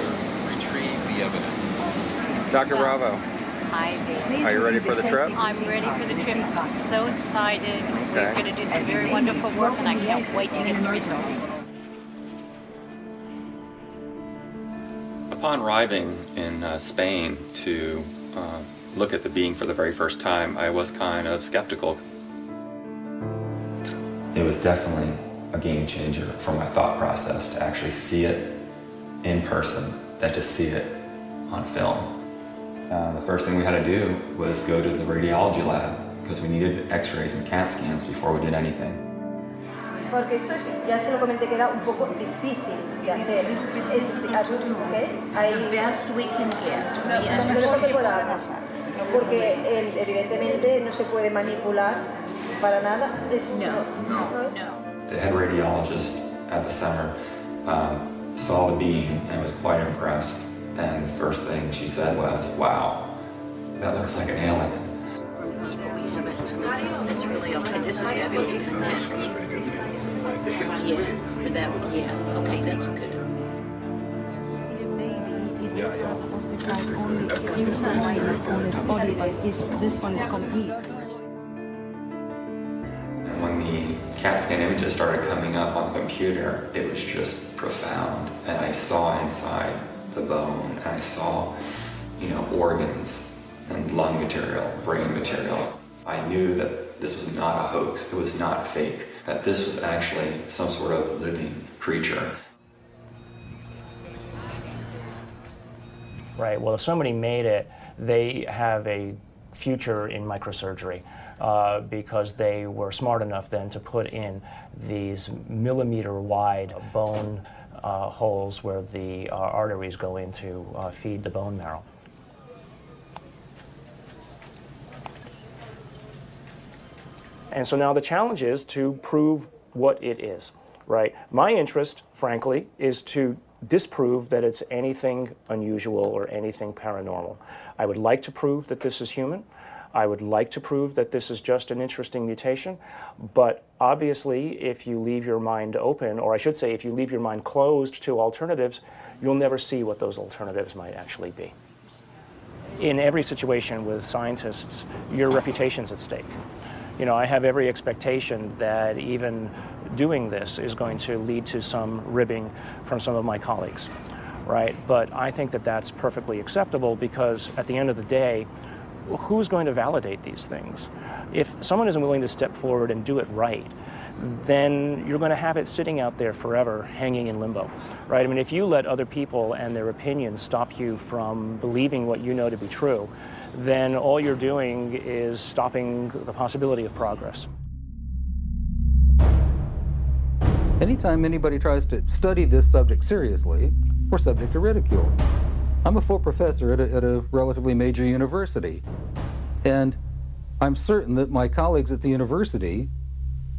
[SPEAKER 4] retrieve the evidence.
[SPEAKER 3] Dr. Bravo.
[SPEAKER 7] Hi, baby.
[SPEAKER 3] Are you ready for the trip?
[SPEAKER 7] I'm ready for the trip. I'm so excited. We're
[SPEAKER 3] Okay.
[SPEAKER 7] going to do some very wonderful work, and I can't wait to get the results.
[SPEAKER 3] Upon arriving in Spain to look at the being for the very first time, I was kind of skeptical. It was definitely a game changer for my thought process to actually see it in person than to see it on film. The first thing we had to do was go to the radiology lab because we needed x-rays and CAT scans before we did anything.
[SPEAKER 8] Porque esto es, ya se lo comenté que era un poco difícil de hacer. Es, ¿okay?
[SPEAKER 7] The best we can get.
[SPEAKER 8] Lo mejor que pueda pasar. Porque evidentemente no se puede manipular para nada. No.
[SPEAKER 3] The head radiologist at the center saw the beam and was quite impressed. And the first thing she said was, "Wow, that looks like an alien."
[SPEAKER 7] That's really okay. This is fabulous. This one's pretty good for you. Yeah, for that one, yeah. Okay, that's good.
[SPEAKER 8] This one is complete.
[SPEAKER 3] And when the CAT scan images started coming up on the computer, it was just profound. And I saw inside the bone, and I saw, organs and lung material, brain material. I knew that this was not a hoax, it was not fake, that this was actually some sort of living creature.
[SPEAKER 9] Right, well, if somebody made it, they have a future in microsurgery because they were smart enough then to put in these millimeter-wide bone holes where the arteries go in to feed the bone marrow. And so now the challenge is to prove what it is, right? My interest, frankly, is to disprove that it's anything unusual or anything paranormal. I would like to prove that this is human. I would like to prove that this is just an interesting mutation, but obviously if you leave your mind open, or I should say if you leave your mind closed to alternatives, you'll never see what those alternatives might actually be. In every situation with scientists, your reputation's at stake. I have every expectation that even doing this is going to lead to some ribbing from some of my colleagues, right? But I think that that's perfectly acceptable because at the end of the day, who's going to validate these things? If someone isn't willing to step forward and do it right, then you're going to have it sitting out there forever, hanging in limbo, right? I mean, if you let other people and their opinions stop you from believing what you know to be true, then all you're doing is stopping the possibility of progress.
[SPEAKER 12] Anytime anybody tries to study this subject seriously, we're subject to ridicule. I'm a full professor at a relatively major university, and I'm certain that my colleagues at the university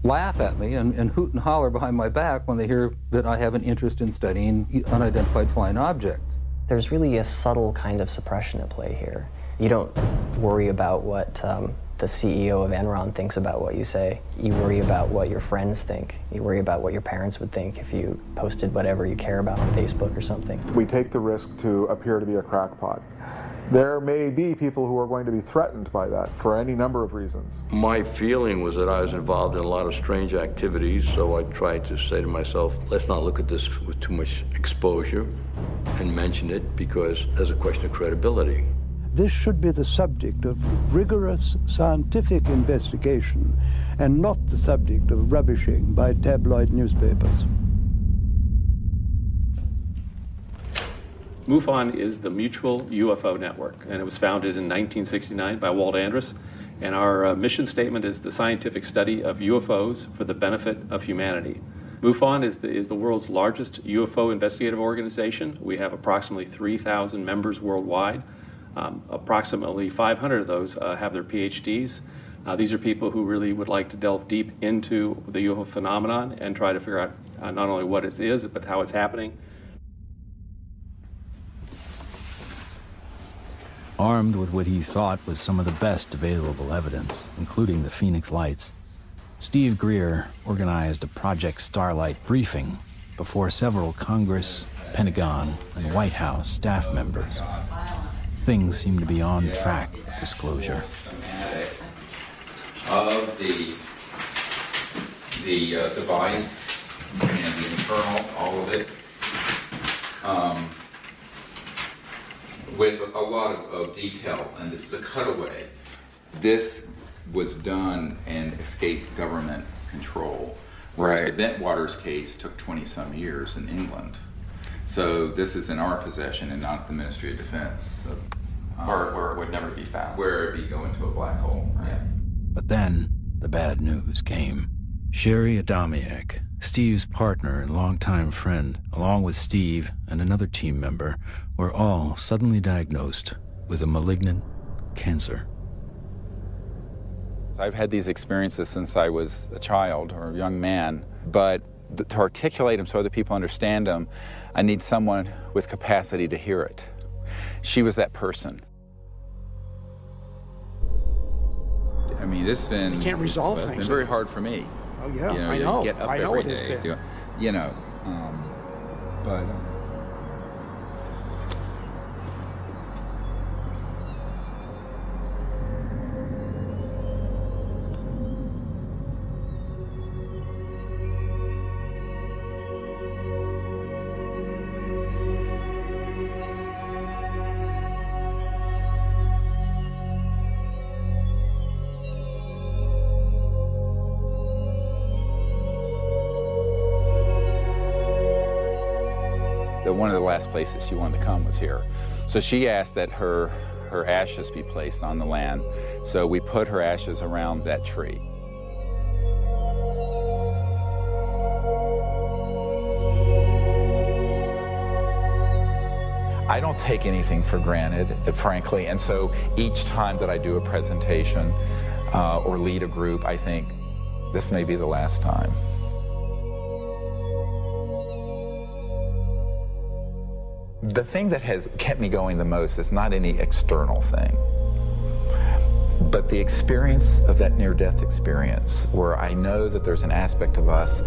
[SPEAKER 12] laugh at me and hoot and holler behind my back when they hear that I have an interest in studying unidentified flying objects.
[SPEAKER 13] There's really a subtle kind of suppression at play here. You don't worry about what the CEO of Enron thinks about what you say. You worry about what your friends think. You worry about what your parents would think if you posted whatever you care about on Facebook or something.
[SPEAKER 15] We take the risk to appear to be a crackpot. There may be people who are going to be threatened by that for any number of reasons.
[SPEAKER 11] My feeling was that I was involved in a lot of strange activities, so I tried to say to myself, let's not look at this with too much exposure and mention it because there's a question of credibility.
[SPEAKER 18] This should be the subject of rigorous scientific investigation and not the subject of rubbishing by tabloid newspapers.
[SPEAKER 29] MUFON is the Mutual UFO Network, and it was founded in 1969 by Walt Andrus. And our mission statement is the scientific study of UFOs for the benefit of humanity. MUFON is the world's largest UFO investigative organization. We have approximately 3,000 members worldwide. Approximately 500 of those have their PhDs. These are people who really would like to delve deep into the UFO phenomenon and try to figure out not only what it is, but how it's happening.
[SPEAKER 1] Armed with what he thought was some of the best available evidence, including the Phoenix Lights, Steve Greer organized a Project Starlight briefing before several Congress, Pentagon, and White House staff members. Things seem to be on track for disclosure.
[SPEAKER 2] Of the device and the internal, all of it, with a lot of detail, and this is a cutaway. This was done and escaped government control, whereas the Bentwaters case took 20-some years in England. So this is in our possession and not the Ministry of Defense. So,
[SPEAKER 3] where it would never be found.
[SPEAKER 2] Where it'd be going to a black hole. Right? Yeah.
[SPEAKER 1] But then the bad news came. Sherry Adamiak, Steve's partner and longtime friend, along with Steve and another team member, were all suddenly diagnosed with a malignant cancer.
[SPEAKER 5] I've had these experiences since I was a child or a young man, but to articulate them so other people understand them, I need someone with capacity to hear it. She was that person. I mean, it's been...
[SPEAKER 10] You can't resolve
[SPEAKER 5] it's
[SPEAKER 10] things.
[SPEAKER 5] been very hard for me.
[SPEAKER 10] Oh, yeah,
[SPEAKER 5] you know,
[SPEAKER 10] I know.
[SPEAKER 5] You get up
[SPEAKER 10] I know
[SPEAKER 5] every
[SPEAKER 10] it has
[SPEAKER 5] day,
[SPEAKER 10] been.
[SPEAKER 5] you know, but... One of the last places she wanted to come was here. So she asked that her ashes be placed on the land. So we put her ashes around that tree. I don't take anything for granted, frankly, and so each time that I do a presentation or lead a group, I think, this may be the last time. The thing that has kept me going the most is not any external thing, but the experience of that near-death experience where I know that there's an aspect of us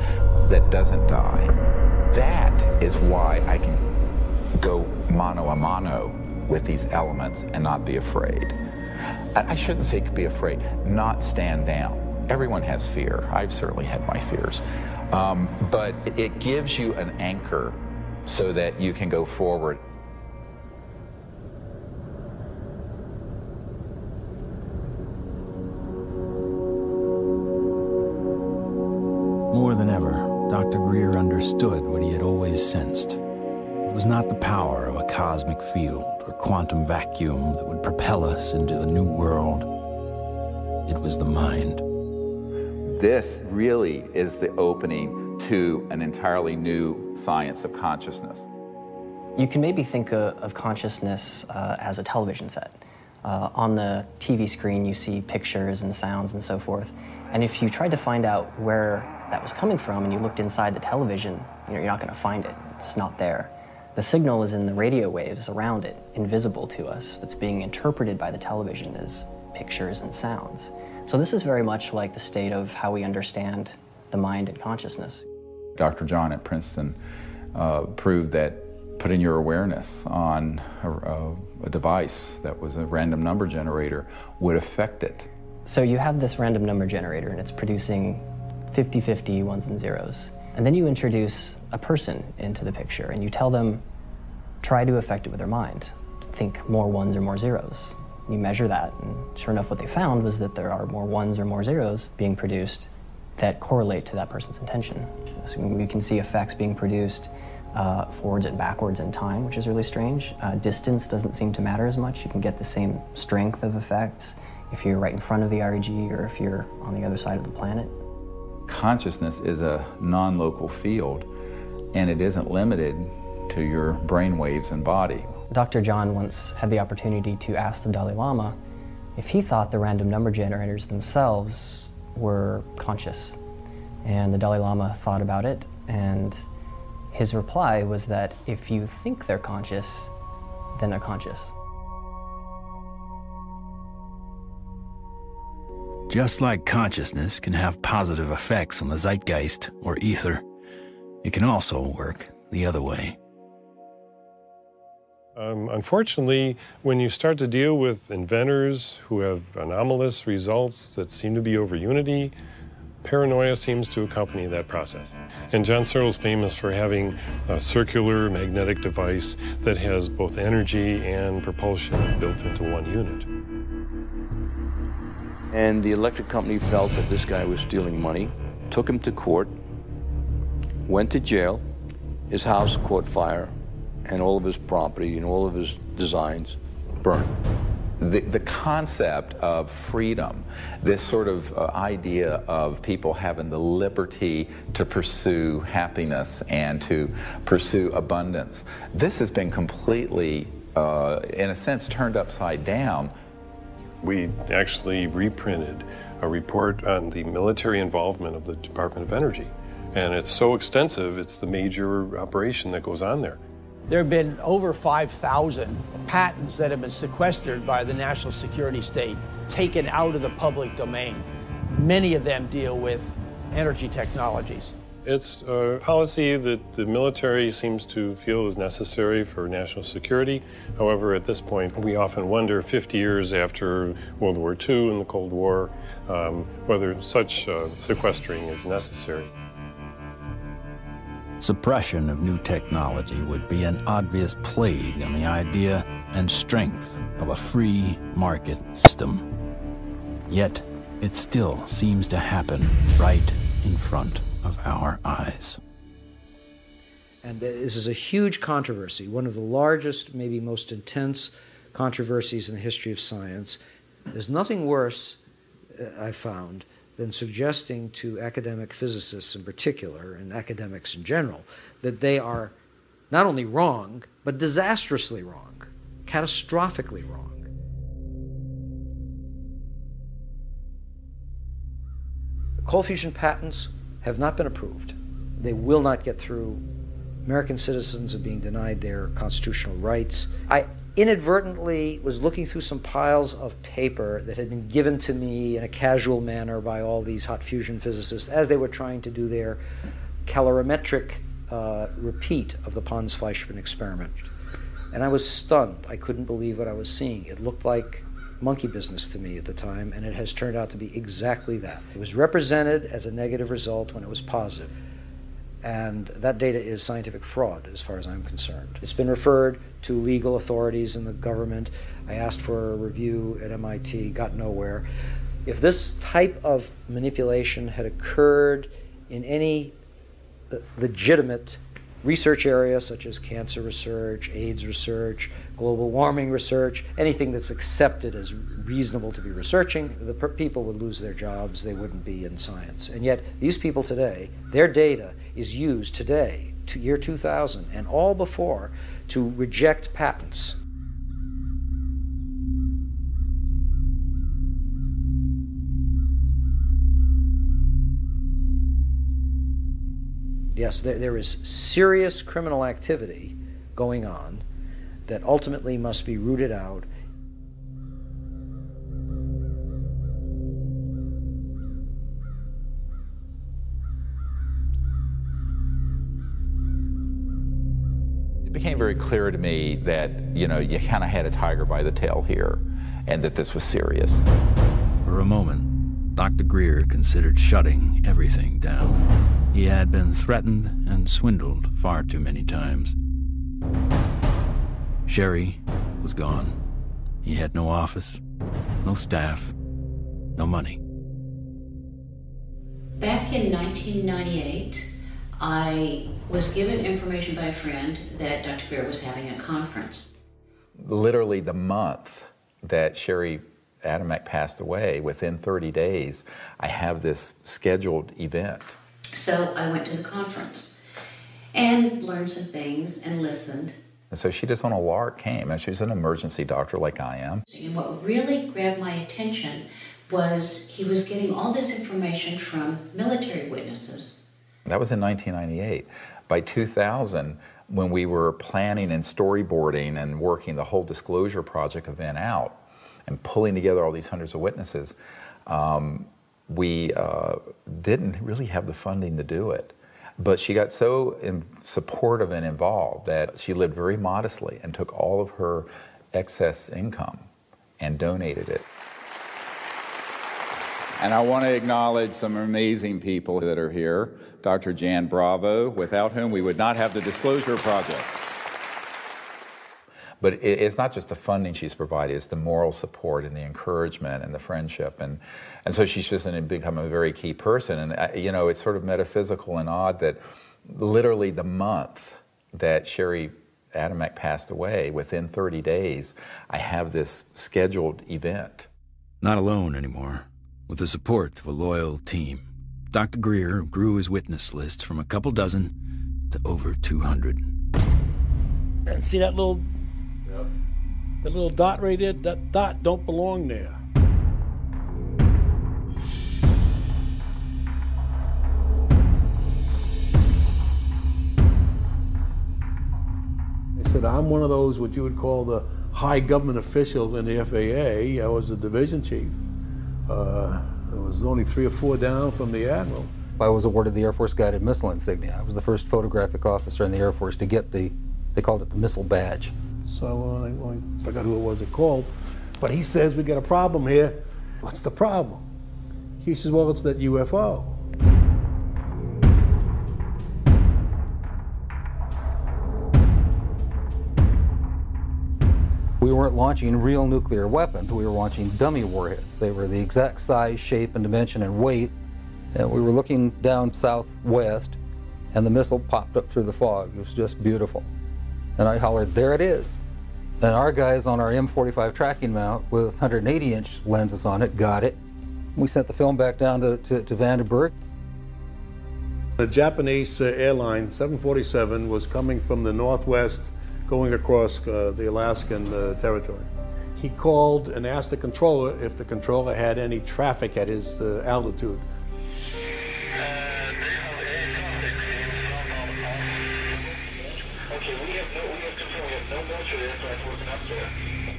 [SPEAKER 5] that doesn't die. That is why I can go mano a mano with these elements and not be afraid. I shouldn't say be afraid, not stand down. Everyone has fear. I've certainly had my fears. But it gives you an anchor so that you can go forward.
[SPEAKER 1] More than ever, Dr. Greer understood what he had always sensed. It was not the power of a cosmic field or quantum vacuum that would propel us into a new world. It was the mind.
[SPEAKER 5] This really is the opening to an entirely new science of consciousness.
[SPEAKER 13] You can maybe think of consciousness as a television set. On the TV screen, you see pictures and sounds and so forth. And if you tried to find out where that was coming from and you looked inside the television, you're not going to find it. It's not there. The signal is in the radio waves around it, invisible to us, that's being interpreted by the television as pictures and sounds. So this is very much like the state of how we understand the mind and consciousness.
[SPEAKER 5] Dr. John at Princeton proved that putting your awareness on a device that was a random number generator would affect it.
[SPEAKER 13] So you have this random number generator and it's producing 50-50 ones and zeros. And then you introduce a person into the picture and you tell them, try to affect it with their mind. Think more ones or more zeros. You measure that, and sure enough what they found was that there are more ones or more zeros being produced that correlate to that person's intention. So we can see effects being produced forwards and backwards in time, which is really strange. Distance doesn't seem to matter as much. You can get the same strength of effects if you're right in front of the REG or if you're on the other side of the planet.
[SPEAKER 5] Consciousness is a non-local field, and it isn't limited to your brain waves and body.
[SPEAKER 13] Dr. John once had the opportunity to ask the Dalai Lama if he thought the random number generators themselves were conscious. And the Dalai Lama thought about it, and his reply was that if you think they're conscious, then they're conscious.
[SPEAKER 1] Just like consciousness can have positive effects on the zeitgeist or ether, It can also work the other way.
[SPEAKER 10] Unfortunately, when you start to deal with inventors who have anomalous results that seem to be over unity, paranoia seems to accompany that process. And John Searle is famous for having a circular magnetic device that has both energy and propulsion built into one unit.
[SPEAKER 11] And the electric company felt that this guy was stealing money, took him to court, went to jail, his house caught fire, and all of his property and all of his designs burned.
[SPEAKER 5] The concept of freedom, this sort of idea of people having the liberty to pursue happiness and to pursue abundance, this has been completely, in a sense, turned upside down.
[SPEAKER 10] We actually reprinted a report on the military involvement of the Department of Energy. And it's so extensive, it's the major operation that goes on there.
[SPEAKER 14] There have been over 5,000 patents that have been sequestered by the national security state, taken out of the public domain. Many of them deal with energy technologies.
[SPEAKER 10] It's a policy that the military seems to feel is necessary for national security. However, at this point, we often wonder, 50 years after World War II and the Cold War, whether such sequestering is necessary.
[SPEAKER 1] Suppression of new technology would be an obvious plague on the idea and strength of a free market system. Yet, it still seems to happen right in front of our eyes.
[SPEAKER 16] And this is a huge controversy, one of the largest, maybe most intense controversies in the history of science. There's nothing worse, I found, than suggesting to academic physicists in particular, and academics in general, that they are not only wrong, but disastrously wrong, catastrophically wrong. The cold fusion patents have not been approved. They will not get through. American citizens are being denied their constitutional rights. I inadvertently was looking through some piles of paper that had been given to me in a casual manner by all these hot fusion physicists as they were trying to do their calorimetric repeat of the Pons-Fleischmann experiment. And I was stunned. I couldn't believe what I was seeing. It looked like monkey business to me at the time, and it has turned out to be exactly that. It was represented as a negative result when it was positive. And that data is scientific fraud, as far as I'm concerned. It's been referred to legal authorities in the government. I asked for a review at MIT, got nowhere. If this type of manipulation had occurred in any legitimate research area, such as cancer research, AIDS research, global warming research, anything that's accepted as reasonable to be researching, the people would lose their jobs, they wouldn't be in science. And yet, these people today, their data is used today, to year 2000, and all before, to reject patents. Yes, there is serious criminal activity going on that ultimately must be rooted out.
[SPEAKER 5] It became very clear to me that, you know, you kind of had a tiger by the tail here, and that this was serious.
[SPEAKER 1] For a moment, Dr. Greer considered shutting everything down. He had been threatened and swindled far too many times. Sherry was gone. He had no office, no staff, no money.
[SPEAKER 7] Back in 1998, I was given information by a friend that Dr. Greer was having a conference.
[SPEAKER 5] Literally the month that Sherry Adamek passed away, within 30 days, I have this scheduled event.
[SPEAKER 7] So I went to the conference and learned some things and listened.
[SPEAKER 5] And so she just on a lark came, and she's an emergency doctor like I am.
[SPEAKER 7] And what really grabbed my attention was he was getting all this information from military witnesses.
[SPEAKER 5] That was in 1998. By 2000, when we were planning and storyboarding and working the whole disclosure project event out and pulling together all these hundreds of witnesses, we didn't really have the funding to do it. But she got so supportive and involved that she lived very modestly and took all of her excess income and donated it. And I want to acknowledge some amazing people that are here. Dr. Jan Bravo, without whom we would not have the Disclosure Project. But it's not just the funding she's provided, it's the moral support and the encouragement and the friendship. And so she's just become a very key person. And, you know, it's sort of metaphysical and odd that literally the month that Sherry Adamek passed away, within 30 days, I have this scheduled event.
[SPEAKER 1] Not alone anymore. With the support of a loyal team, Dr. Greer grew his witness list from a couple dozen to over 200.
[SPEAKER 6] And see that little, the little dot right there? That dot don't belong there. I said, I'm one of those, what you would call the high government official in the FAA. I was a division chief. There was only 3 or 4 down from the admiral.
[SPEAKER 12] I was awarded the Air Force Guided Missile Insignia. I was the first photographic officer in the Air Force to get they called it the missile badge.
[SPEAKER 6] So I forgot who it was called, but he says, we got a problem here. What's the problem? He says, well, it's that UFO.
[SPEAKER 12] We weren't launching real nuclear weapons, we were launching dummy warheads. They were the exact size, shape, and dimension and weight. And we were looking down southwest, and the missile popped up through the fog. It was just beautiful. And I hollered, there it is. And our guys on our M45 tracking mount with 180-inch lenses on it got it. We sent the film back down to Vandenberg.
[SPEAKER 6] The Japanese airline, 747, was coming from the northwest, going across the Alaskan territory. He called and asked the controller if the controller had any traffic at his altitude.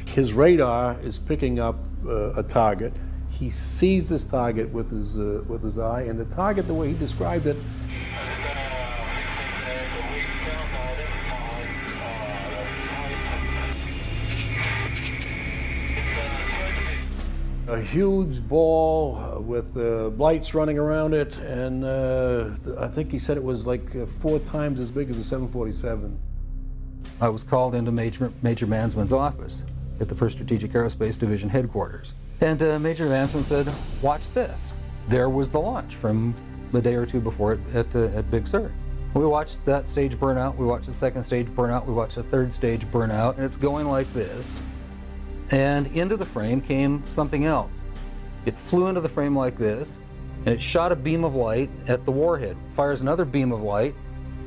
[SPEAKER 6] His radar is picking up a target. He sees this target with his eye, and the target, the way he described it, a huge ball with lights running around it, and I think he said it was like 4 times as big as a 747.
[SPEAKER 12] I was called into Major Mansman's office at the 1st Strategic Aerospace Division headquarters. And Major Mansman said, watch this. There was the launch from a day or 2 before it at Big Sur. We watched that stage burn out, we watched the 2nd stage burn out, we watched the 3rd stage burn out, and it's going like this. And into the frame came something else. It flew into the frame like this, and it shot a beam of light at the warhead, fires another beam of light,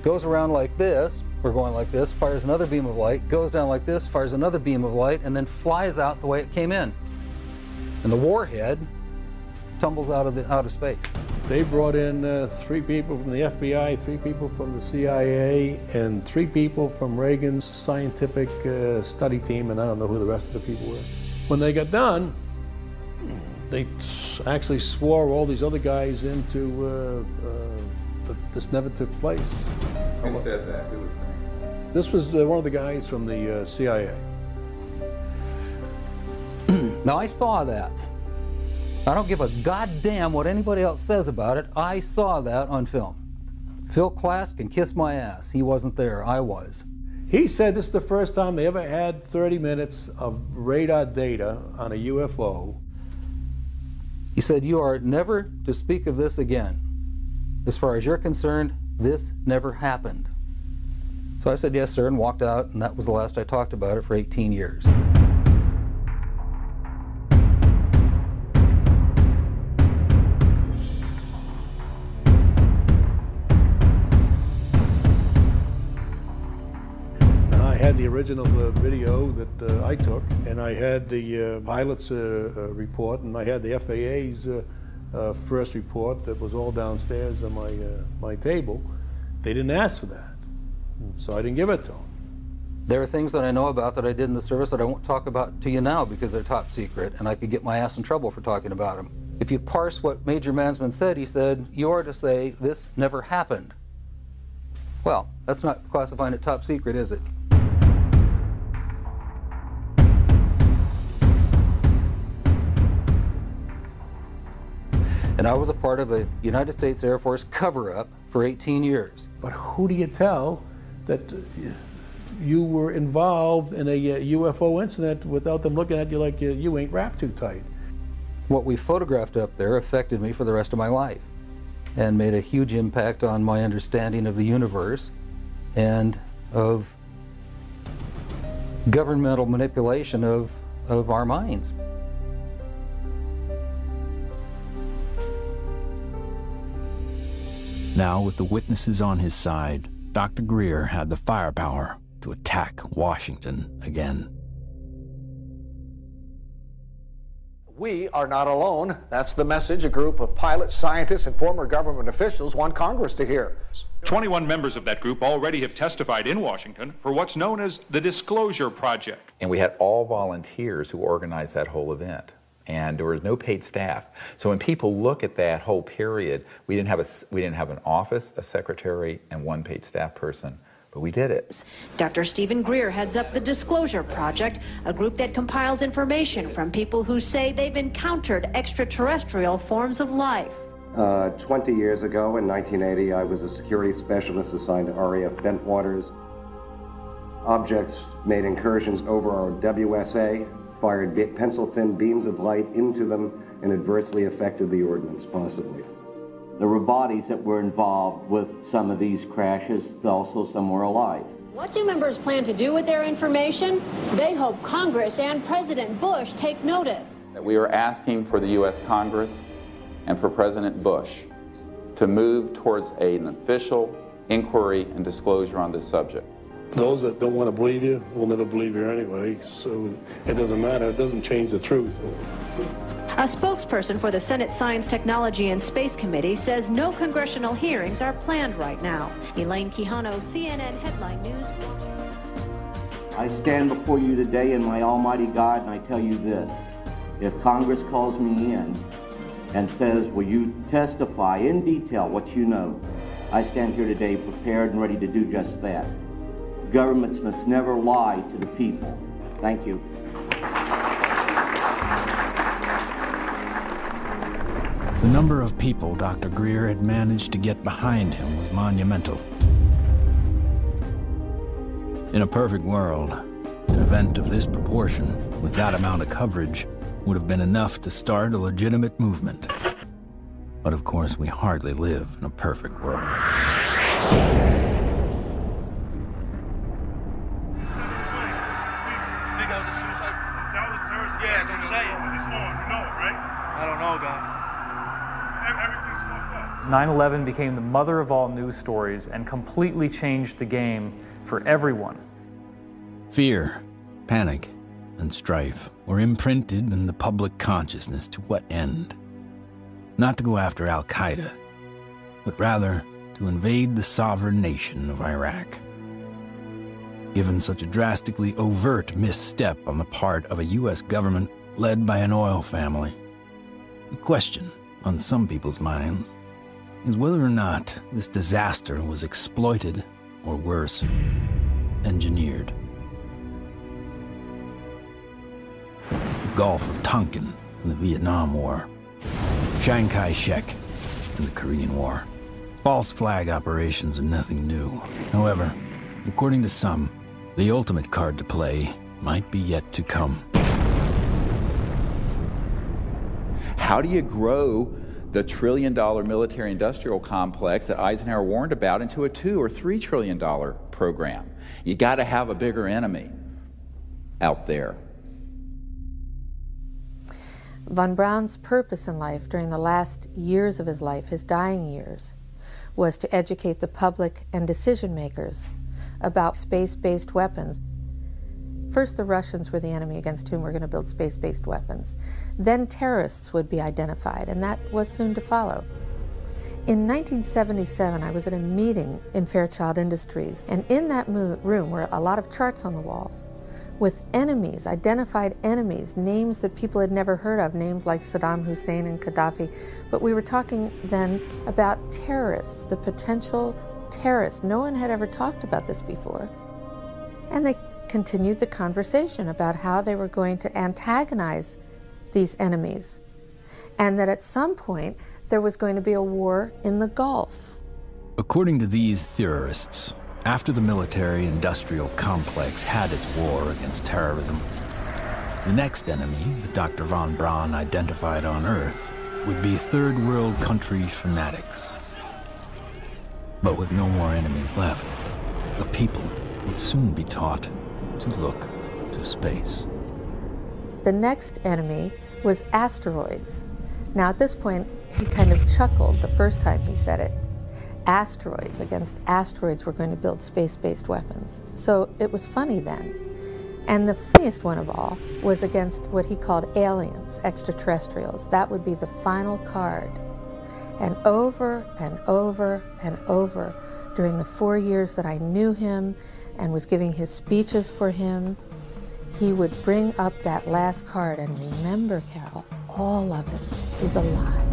[SPEAKER 12] goes around like this, we're going like this, fires another beam of light, goes down like this, fires another beam of light, and then flies out the way it came in. And the warhead tumbles out of space.
[SPEAKER 6] They brought in 3 people from the FBI, 3 people from the CIA, and 3 people from Reagan's scientific study team, and I don't know who the rest of the people were. When they got done, they actually swore all these other guys into that this never took place.
[SPEAKER 2] Who said that? Who was saying?
[SPEAKER 6] This was one of the guys from the CIA.
[SPEAKER 12] Now, I saw that. I don't give a goddamn what anybody else says about it. I saw that on film. Phil Klass can kiss my ass. He wasn't there. I was.
[SPEAKER 6] He said this is the first time they ever had 30 minutes of radar data on a UFO.
[SPEAKER 12] He said, you are never to speak of this again. As far as you're concerned, this never happened. So I said, yes, sir, and walked out, and that was the last I talked about it for 18 years.
[SPEAKER 6] I had the original video that I took, and I had the pilot's report, and I had the FAA's first report that was all downstairs on my table. They didn't ask for that, so I didn't give it to them.
[SPEAKER 12] There are things that I know about that I did in the service that I won't talk about to you now because they're top secret, and I could get my ass in trouble for talking about them. If you parse what Major Mansman said, he said, you are to say, this never happened. Well, that's not classifying it top secret, is it? And I was a part of a United States Air Force cover-up for 18 years.
[SPEAKER 6] But who do you tell that you were involved in a UFO incident without them looking at you like you ain't wrapped too tight?
[SPEAKER 12] What we photographed up there affected me for the rest of my life and made a huge impact on my understanding of the universe and of governmental manipulation of our minds.
[SPEAKER 1] Now, with the witnesses on his side, Dr. Greer had the firepower to attack Washington again.
[SPEAKER 17] We are not alone. That's the message a group of pilots, scientists, and former government officials want Congress to hear.
[SPEAKER 28] 21 members of that group already have testified in Washington for what's known as the Disclosure Project.
[SPEAKER 5] And we had all volunteers who organized that whole event. And there was no paid staff. So when people look at that whole period, we didn't have an office, a secretary, and one paid staff person. But we did it.
[SPEAKER 19] Dr. Stephen Greer heads up the Disclosure Project, a group that compiles information from people who say they've encountered extraterrestrial forms of life.
[SPEAKER 20] 20 years ago, in 1980, I was a security specialist assigned to RAF Bentwaters. Objects made incursions over our WSA, fired pencil-thin beams of light into them, and adversely affected the ordnance, possibly.
[SPEAKER 21] There were bodies that were involved with some of these crashes, also some were alive.
[SPEAKER 19] What do members plan to do with their information? They hope Congress and President Bush take notice.
[SPEAKER 2] We are asking for the U.S. Congress and for President Bush to move towards an official inquiry and disclosure on this subject.
[SPEAKER 6] Those that don't want to believe you will never believe you anyway, so it doesn't matter. It doesn't change the truth.
[SPEAKER 19] A spokesperson for the Senate Science, Technology, and Space Committee says no congressional hearings are planned right now. Elaine Quijano, CNN Headline News.
[SPEAKER 21] I stand before you today in my almighty God, and I tell you this. If Congress calls me in and says, will you testify in detail what you know, I stand here today prepared and ready to do just that. Governments must never lie to the people. Thank you.
[SPEAKER 1] The number of people Dr. Greer had managed to get behind him was monumental. In a perfect world, an event of this proportion, with that amount of coverage, would have been enough to start a legitimate movement. But of course, we hardly live in a perfect world.
[SPEAKER 22] Yeah, don't say it. It's on, you know it, right? I don't know, guy. Everything's fucked up.
[SPEAKER 23] 9/11 became the mother of all news stories and completely changed the game for everyone.
[SPEAKER 1] Fear, panic, and strife were imprinted in the public consciousness. To what end? Not to go after Al-Qaeda, but rather to invade the sovereign nation of Iraq. Given such a drastically overt misstep on the part of a U.S. government led by an oil family, the question on some people's minds is whether or not this disaster was exploited, or worse, engineered. The Gulf of Tonkin in the Vietnam War, Chiang Kai-shek in the Korean War. False flag operations are nothing new. However, according to some, the ultimate card to play might be yet to come.
[SPEAKER 5] How do you grow the trillion-dollar military-industrial complex that Eisenhower warned about into a $2 or $3 trillion program? You got to have a bigger enemy out there.
[SPEAKER 24] Von Braun's purpose in life during the last years of his life, his dying years, was to educate the public and decision makers about space-based weapons. First, the Russians were the enemy against whom we're going to build space-based weapons. Then terrorists would be identified, and that was soon to follow. In 1977, I was at a meeting in Fairchild Industries, and in that room were a lot of charts on the walls with enemies, identified enemies, names that people had never heard of, names like Saddam Hussein and Gaddafi. But we were talking then about terrorists, the potential terrorists. No one had ever talked about this before. And they continued the conversation about how they were going to antagonize these enemies, and that at some point there was going to be a war in the Gulf.
[SPEAKER 1] According to these theorists, after the military-industrial complex had its war against terrorism, the next enemy that Dr. von Braun identified on Earth would be third world country fanatics. But with no more enemies left, the people would soon be taught to look to space.
[SPEAKER 24] The next enemy was asteroids. Now at this point, he kind of chuckled the first time he said it. Asteroids, against asteroids, we're going to build space-based weapons. So it was funny then. And the funniest one of all was against what he called aliens, extraterrestrials. That would be the final card. And over and over and over, during the 4 years that I knew him and was giving his speeches for him, he would bring up that last card. And remember, Carol, all of it is a lie.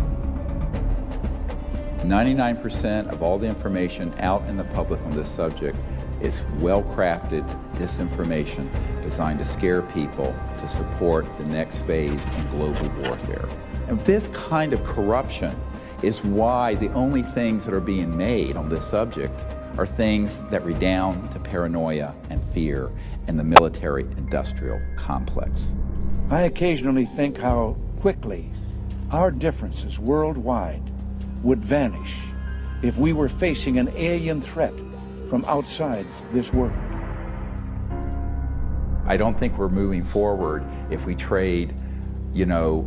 [SPEAKER 2] 99% of all the information out in the public on this subject is well-crafted disinformation designed to scare people to support the next phase in global warfare. And this kind of corruption is why the only things that are being made on this subject are things that redound to paranoia and fear in the military-industrial complex.
[SPEAKER 4] I occasionally think how quickly our differences worldwide would vanish if we were facing an alien threat from outside this world.
[SPEAKER 2] I don't think we're moving forward if we trade,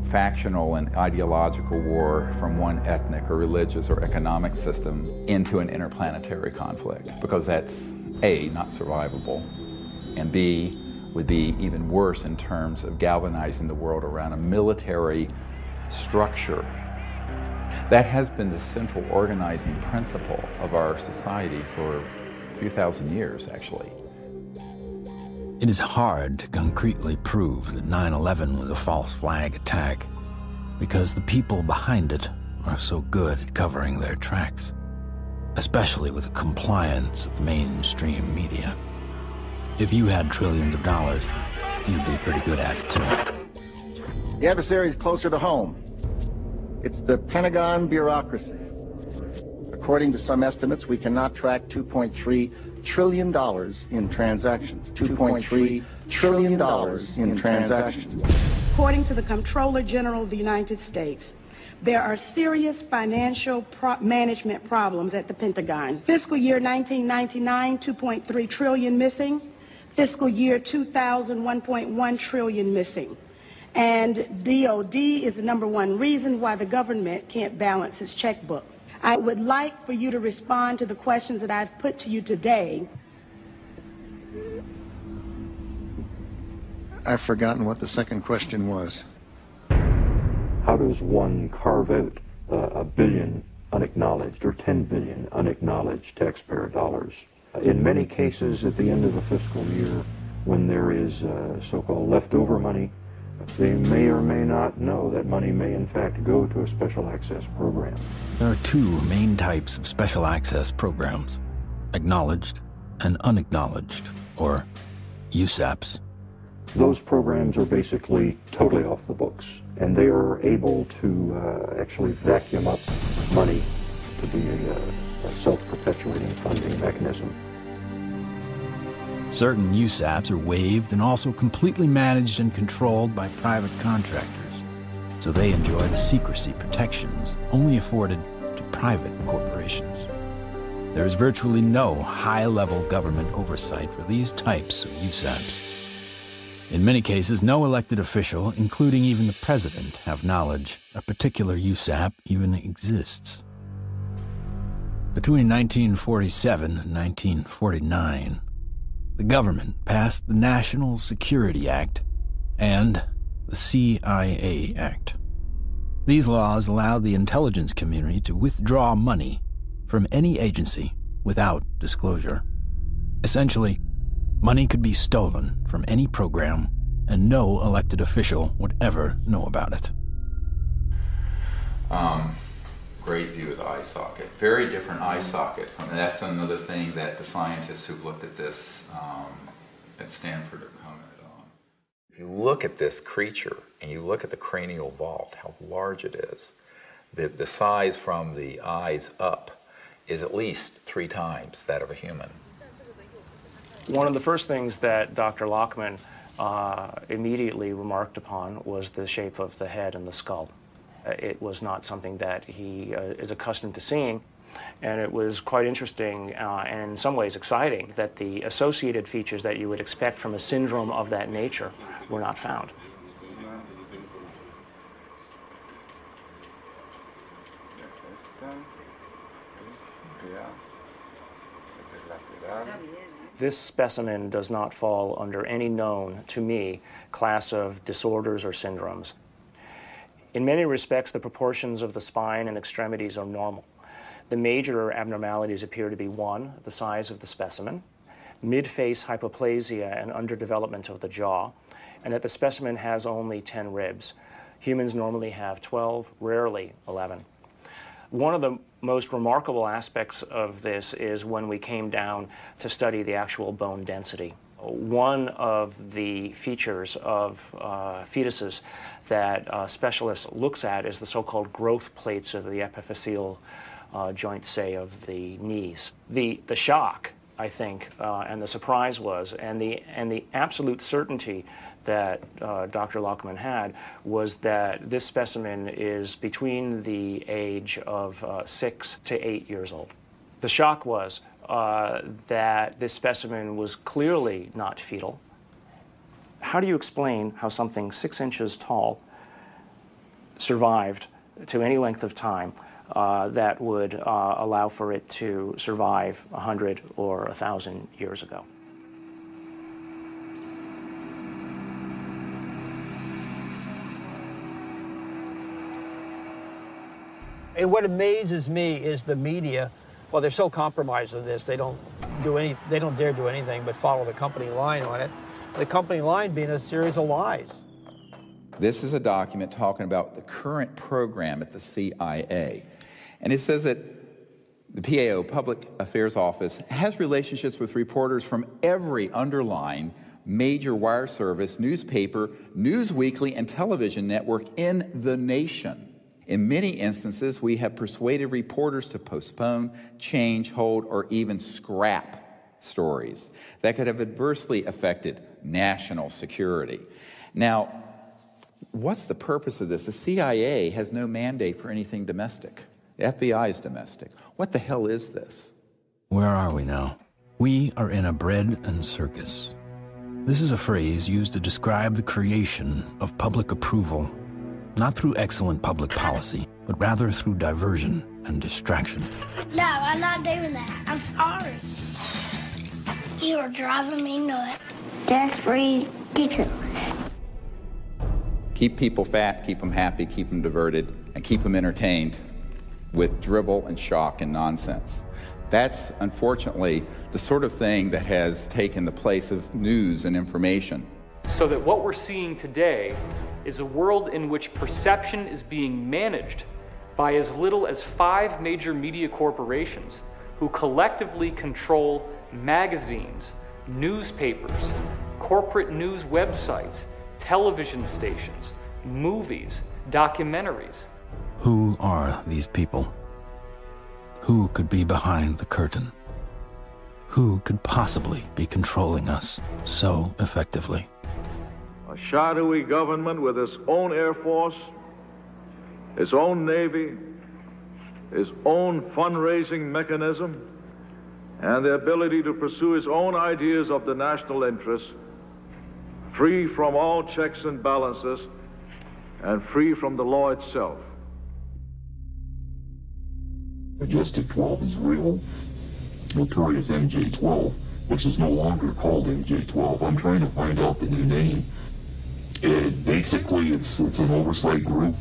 [SPEAKER 2] factional and ideological war from one ethnic or religious or economic system into an interplanetary conflict, because that's A, not survivable, and B, would be even worse in terms of galvanizing the world around a military structure. That has been the central organizing principle of our society for a few thousand years, actually.
[SPEAKER 1] It is hard to concretely prove that 9/11 was a false flag attack because the people behind it are so good at covering their tracks, especially with the compliance of the mainstream media. If you had trillions of dollars, you'd be pretty good at it too.
[SPEAKER 17] The adversary is closer to home. It's the Pentagon bureaucracy. According to some estimates, we cannot track $2.3 trillion in transactions. $2.3 trillion in transactions.
[SPEAKER 8] According to the Comptroller General of the United States, there are serious financial management problems at the Pentagon. Fiscal year 1999, 2.3 trillion missing. Fiscal year 2000, 1.1 trillion missing. And DOD is the #1 reason why the government can't balance its checkbook. I would like for you to respond to the questions that I've put to you today.
[SPEAKER 17] I've forgotten what the second question was.
[SPEAKER 9] How does one carve out a billion unacknowledged or 10 billion unacknowledged taxpayer dollars? In many cases, at the end of a fiscal year, when there is so-called leftover money, they may or may not know that money may in fact go to a special access program.
[SPEAKER 1] There are two main types of special access programs: acknowledged and unacknowledged, or USAPs.
[SPEAKER 9] Those programs are basically totally off the books, and they are able to actually vacuum up money to be a self-perpetuating funding mechanism.
[SPEAKER 1] Certain USAPs are waived and also completely managed and controlled by private contractors, so they enjoy the secrecy protections only afforded to private corporations. There is virtually no high-level government oversight for these types of USAPs. In many cases, no elected official, including even the president, have knowledge a particular USAP even exists. Between 1947 and 1949, the government passed the National Security Act and the CIA Act. These laws allowed the intelligence community to withdraw money from any agency without disclosure. Essentially, money could be stolen from any program, and no elected official would ever know about it.
[SPEAKER 2] Great view of the eye socket. Very different eye socket. And that's another thing that the scientists who've looked at this at Stanford have commented on.
[SPEAKER 5] If you look at this creature and you look at the cranial vault, how large it is, the size from the eyes up is at least 3 times that of a human.
[SPEAKER 23] One of the first things that Dr. Lockman immediately remarked upon was the shape of the head and the skull. It was not something that he is accustomed to seeing, and it was quite interesting and in some ways exciting that the associated features that you would expect from a syndrome of that nature were not found. This specimen does not fall under any known, to me, class of disorders or syndromes. In many respects, the proportions of the spine and extremities are normal. The major abnormalities appear to be 1, the size of the specimen, mid-face hypoplasia and underdevelopment of the jaw, and that the specimen has only 10 ribs. Humans normally have 12, rarely 11. One of the most remarkable aspects of this is when we came down to study the actual bone density. One of the features of fetuses that specialists looks at is the so-called growth plates of the epiphyseal joint, say, of the knees. The shock, I think, and the surprise was, and the absolute certainty that Dr. Lockman had was that this specimen is between the age of 6 to 8 years old. The shock was that this specimen was clearly not fetal. How do you explain how something 6 inches tall survived to any length of time that would allow for it to survive 100 or 1,000 years ago?
[SPEAKER 14] And what amazes me is the media. Well, they're so compromised with this, they don't dare do anything but follow the company line on it. The company line being a series of lies.
[SPEAKER 2] This is a document talking about the current program at the CIA. And it says that the PAO, Public Affairs Office, has relationships with reporters from every underlying major wire service, newspaper, news weekly, and television network in the nation. In many instances, we have persuaded reporters to postpone, change, hold, or even scrap stories that could have adversely affected national security. Now, what's the purpose of this? The CIA has no mandate for anything domestic. The FBI is domestic. What the hell is this?
[SPEAKER 1] Where are we now? We are in a bread and circus. This is a phrase used to describe the creation of public approval, not through excellent public policy, but rather through diversion and distraction.
[SPEAKER 3] No, I'm not doing that. I'm sorry. You are driving me nuts. That's ridiculous.
[SPEAKER 2] Keep people fat, keep them happy, keep them diverted, and keep them entertained with drivel and shock and nonsense. That's, unfortunately, the sort of thing that has taken the place of news and information.
[SPEAKER 23] So that what we're seeing today is a world in which perception is being managed by as little as 5 major media corporations who collectively control magazines, newspapers, corporate news websites, television stations, movies, documentaries.
[SPEAKER 1] Who are these people? Who could be behind the curtain? Who could possibly be controlling us so effectively?
[SPEAKER 11] A shadowy government with its own Air Force, its own Navy, its own fundraising mechanism, and the ability to pursue its own ideas of the national interest, free from all checks and balances, and free from the law itself.
[SPEAKER 13] Majestic 12 is real. Notorious MJ-12, which is no longer called MJ-12. I'm trying to find out the new name. Basically, it's an oversight group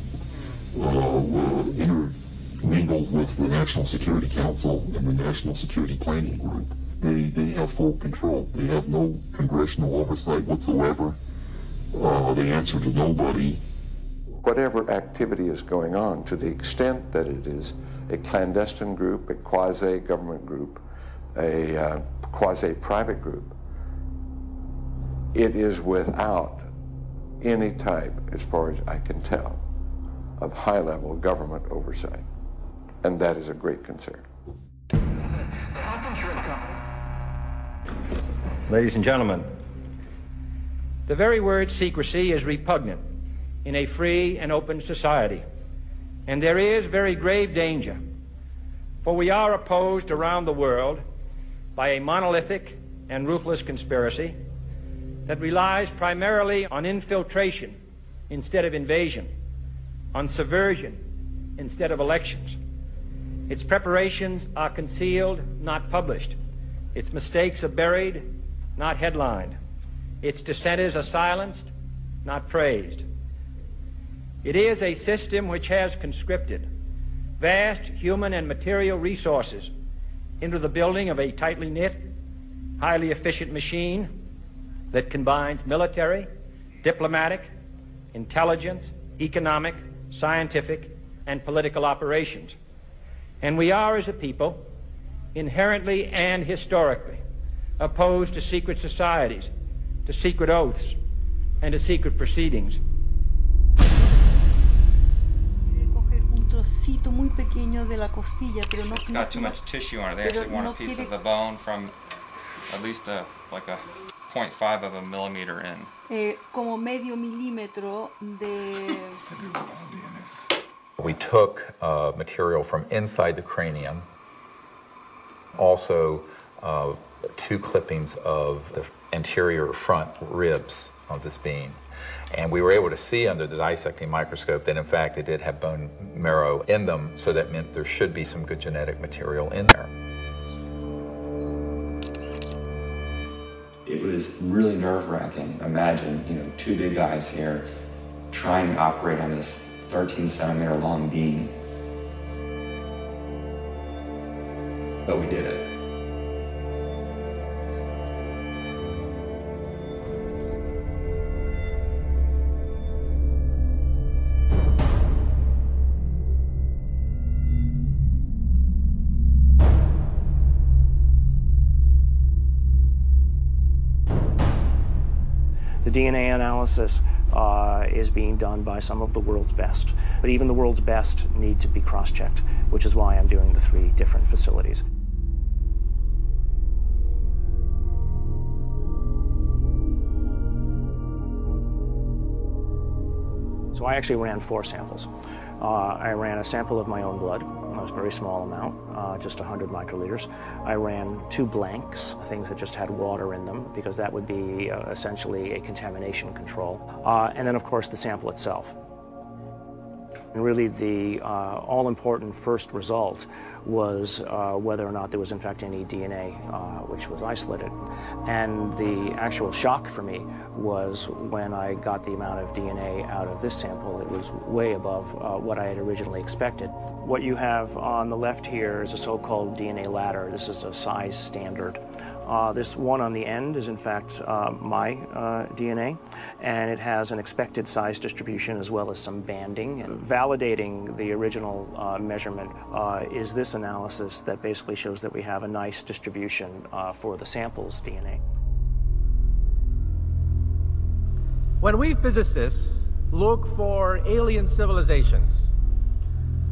[SPEAKER 13] intermingled with the National Security Council and the National Security Planning Group. They have full control. They have no congressional oversight whatsoever. They answer to nobody.
[SPEAKER 7] whatever activity is going on, to the extent that it is a clandestine group, a quasi-government group, a quasi-private group, it is without any type, as far as I can tell, of high-level government oversight. And that is a great concern.
[SPEAKER 10] Ladies and gentlemen, the very word secrecy is repugnant in a free and open society, and there is very grave danger, for we are opposed around the world by a monolithic and ruthless conspiracy that relies primarily on infiltration instead of invasion, on subversion instead of elections. Its preparations are concealed, not published. Its mistakes are buried, not headlined. Its dissenters are silenced, not praised. It is a system which has conscripted vast human and material resources into the building of a tightly knit, highly efficient machine that combines military, diplomatic, intelligence, economic, scientific, and political operations. And we are, as a people, inherently and historically opposed to secret societies, to secret oaths, and to secret proceedings.
[SPEAKER 15] Trocito muy pequeño de la costilla, pero no.
[SPEAKER 16] It's got too much tissue on it. They actually want a piece of the bone from at least like a 0.5 of a millimeter in.
[SPEAKER 15] Como medio milímetro de.
[SPEAKER 5] We took material from inside the cranium, also 2 clippings of the anterior front ribs of this being. And we were able to see under the dissecting microscope that in fact it did have bone marrow in them, so that meant there should be some good genetic material in there.
[SPEAKER 18] It was really nerve-wracking. Imagine, 2 big guys here trying to operate on this 13-centimeter long beam. But we did it.
[SPEAKER 23] The DNA analysis is being done by some of the world's best, but even the world's best need to be cross-checked, which is why I'm doing the 3 different facilities. So I actually ran 4 samples. I ran a sample of my own blood. It was a very small amount, just 100 microliters. I ran 2 blanks, things that just had water in them, because that would be essentially a contamination control. And then, of course, the sample itself. And really the all-important first result was whether or not there was in fact any DNA which was isolated. And the actual shock for me was when I got the amount of DNA out of this sample. It was way above what I had originally expected. What you have on the left here is a so-called DNA ladder. This is a size standard. This one on the end is in fact my DNA, and it has an expected size distribution as well as some banding. And validating the original measurement is this analysis that basically shows that we have a nice distribution for the sample's DNA.
[SPEAKER 25] When we physicists look for alien civilizations,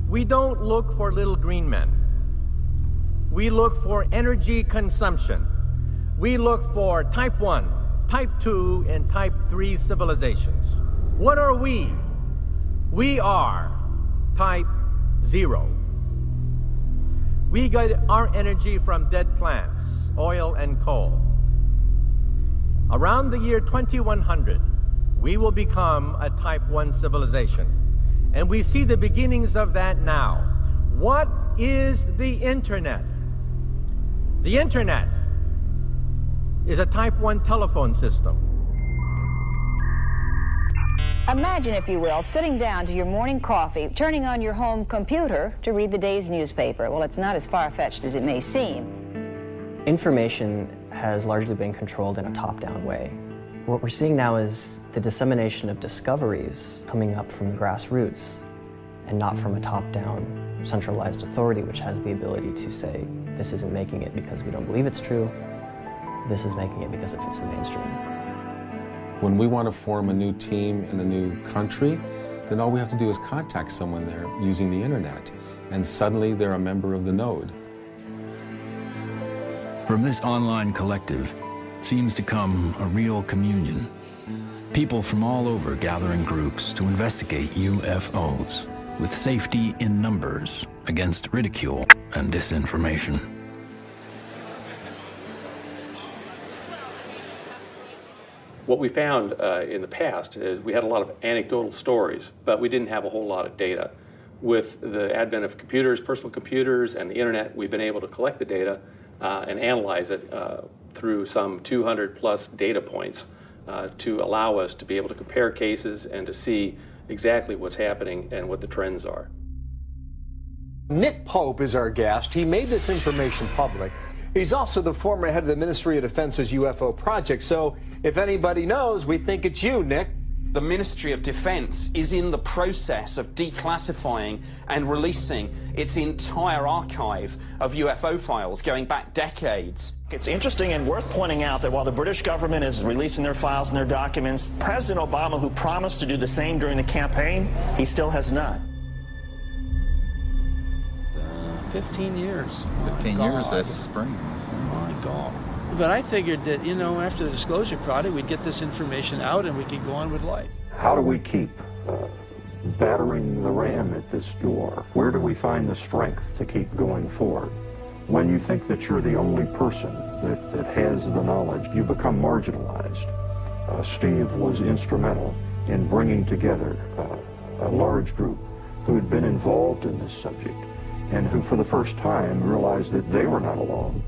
[SPEAKER 25] we don't look for little green men. We look for energy consumption. We look for type 1, type 2, and type 3 civilizations. What are we? We are type 0. We get our energy from dead plants, oil and coal. Around the year 2100, we will become a type 1 civilization. And we see the beginnings of that now. What is the internet? The internet is a type 1 telephone system.
[SPEAKER 26] Imagine, if you will, sitting down to your morning coffee, turning on your home computer to read the day's newspaper. Well, it's not as far-fetched as it may seem.
[SPEAKER 27] Information has largely been controlled in a top-down way.
[SPEAKER 6] What we're seeing now is the dissemination of discoveries coming up from the grassroots and not from a top-down centralized authority which has the ability to say, this isn't making it because we don't believe it's true, this is making it because it fits the mainstream.
[SPEAKER 12] When we want to form a new team in a new country, then all we have to do is contact someone there using the internet, and suddenly they're a member of the node.
[SPEAKER 1] From this online collective seems to come a real communion. People from all over gather in groups to investigate UFOs with safety in numbers against ridicule and disinformation.
[SPEAKER 19] What we found in the past is we had a lot of anecdotal stories, but we didn't have a whole lot of data. With the advent of computers, personal computers, and the internet, we've been able to collect the data and analyze it through some 200 plus data points to allow us to be able to compare cases and to see exactly what's happening and what the trends are.
[SPEAKER 20] Nick Pope is our guest. He made this information public. He's also the former head of the Ministry of Defense's UFO project, so if anybody knows, we think it's you, Nick.
[SPEAKER 21] The Ministry of Defense is in the process of declassifying and releasing its entire archive of UFO files going back decades.
[SPEAKER 22] It's interesting and worth pointing out that while the British government is releasing their files and their documents, President Obama, who promised to do the same during the campaign, he still has not.
[SPEAKER 14] 15 years.
[SPEAKER 2] 15 years this spring.
[SPEAKER 14] My God. But I figured that, you know, after the Disclosure Project, we'd get this information out and we could go on with life.
[SPEAKER 9] How do we keep battering the ram at this door? Where do we find the strength to keep going forward? When you think that you're the only person that has the knowledge, you become marginalized. Steve was instrumental in bringing together a large group who had been involved in this subject and who for the first time realized that they were not alone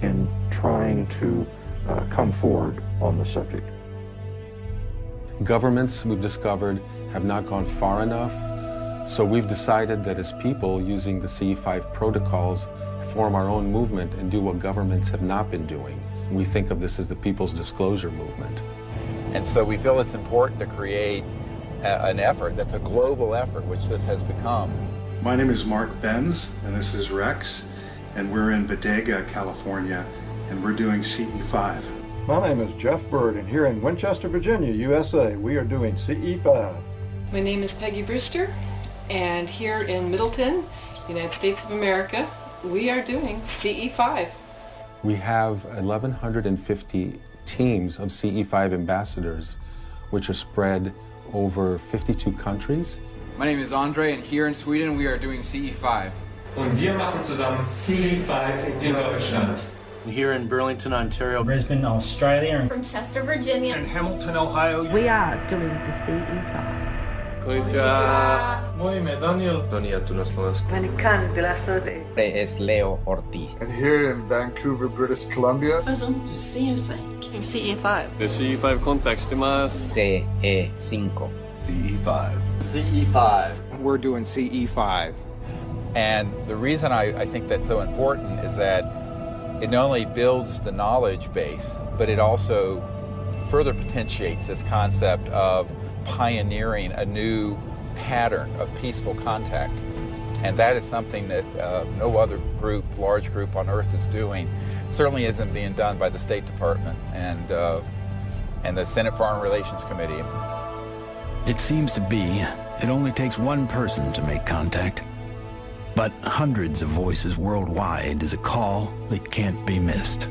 [SPEAKER 9] in trying to come forward on the subject.
[SPEAKER 12] Governments, we've discovered, have not gone far enough, so we've decided that as people, using the CE5 protocols, form our own movement and do what governments have not been doing. We think of this as the People's Disclosure Movement.
[SPEAKER 5] And so we feel it's important to create an effort that's a global effort, which this has become.
[SPEAKER 27] My name is Mark Benz, and this is Rex, and we're in Bodega, California, and we're doing CE5.
[SPEAKER 9] My name is Jeff Bird, and here in Winchester, Virginia, USA, we are doing CE5.
[SPEAKER 28] My name is Peggy Brewster, and here in Middleton, United States of America, we are doing CE5.
[SPEAKER 12] We have 1,150 teams of CE5 ambassadors, which are spread over 52 countries.
[SPEAKER 29] My name is Andre, and here in Sweden we are doing CE5.
[SPEAKER 30] Und wir machen zusammen CE5 in Deutschland.
[SPEAKER 14] Here in Burlington, Ontario.
[SPEAKER 30] Brisbane, Australia.
[SPEAKER 3] From Chester, Virginia.
[SPEAKER 30] And Hamilton, Ohio.
[SPEAKER 3] We are doing the CE5.
[SPEAKER 30] Konnichiwa. Moje ime Daniel. Daniel tu na Slovensku.
[SPEAKER 31] Es Leo Ortiz.
[SPEAKER 32] And here in Vancouver, British Columbia.
[SPEAKER 3] Present to CE5. CE5.
[SPEAKER 30] The CE5 context más.
[SPEAKER 31] CE5. CE5.
[SPEAKER 29] CE5. We're doing CE5.
[SPEAKER 5] And the reason I think that's so important is that it not only builds the knowledge base, but it also further potentiates this concept of pioneering a new pattern of peaceful contact. And that is something that no other group, large group on Earth is doing. Certainly isn't being done by the State Department and the Senate Foreign Relations Committee.
[SPEAKER 1] It seems to be it only takes one person to make contact. But hundreds of voices worldwide is a call that can't be missed.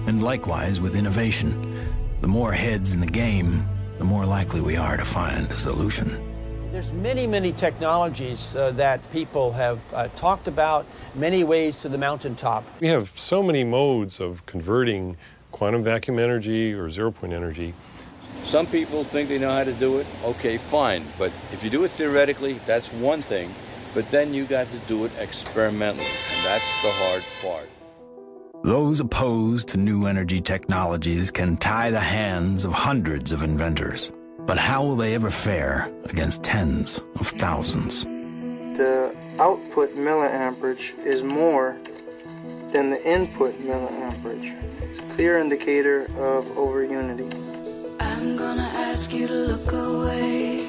[SPEAKER 1] And likewise with innovation, the more heads in the game, the more likely we are to find a solution.
[SPEAKER 14] There's many technologies that people have talked about, many ways to the mountaintop.
[SPEAKER 33] We have so many modes of converting quantum vacuum energy or zero-point energy.
[SPEAKER 34] Some people think they know how to do it. Okay, fine. But if you do it theoretically, that's one thing. But then you got to do it experimentally, and that's the hard part.
[SPEAKER 1] Those opposed to new energy technologies can tie the hands of hundreds of inventors. But how will they ever fare against tens of thousands?
[SPEAKER 35] The output milliamperage is more than the input milliamperage. It's a clear indicator of overunity.
[SPEAKER 4] ask you to look away.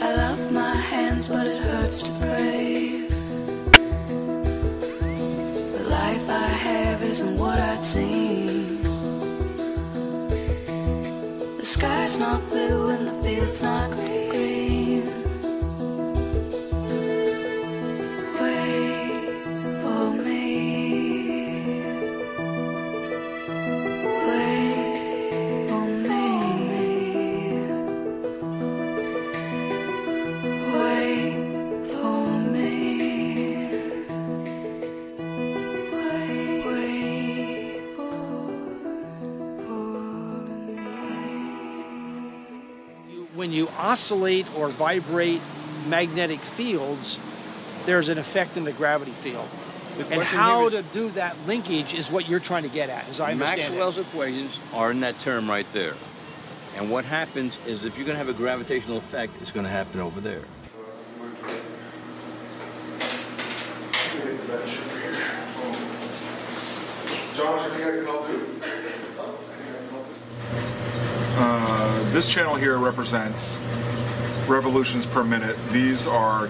[SPEAKER 4] I love my hands, but it hurts to pray. The life I have isn't what I'd seen. The sky's not blue and the field's not green. Wait for me. Wait for me. Wait for me. Wait
[SPEAKER 14] When you oscillate or vibrate magnetic fields, there's an effect in the gravity field. And how to do that linkage is what you're trying to get at, as I understand
[SPEAKER 34] Maxwell's
[SPEAKER 14] it.
[SPEAKER 34] equations are in that term right there. And what happens is if you're going to have a gravitational effect, it's going to happen over there.
[SPEAKER 27] Josh, I think I can help too. This channel here represents revolutions per minute. These are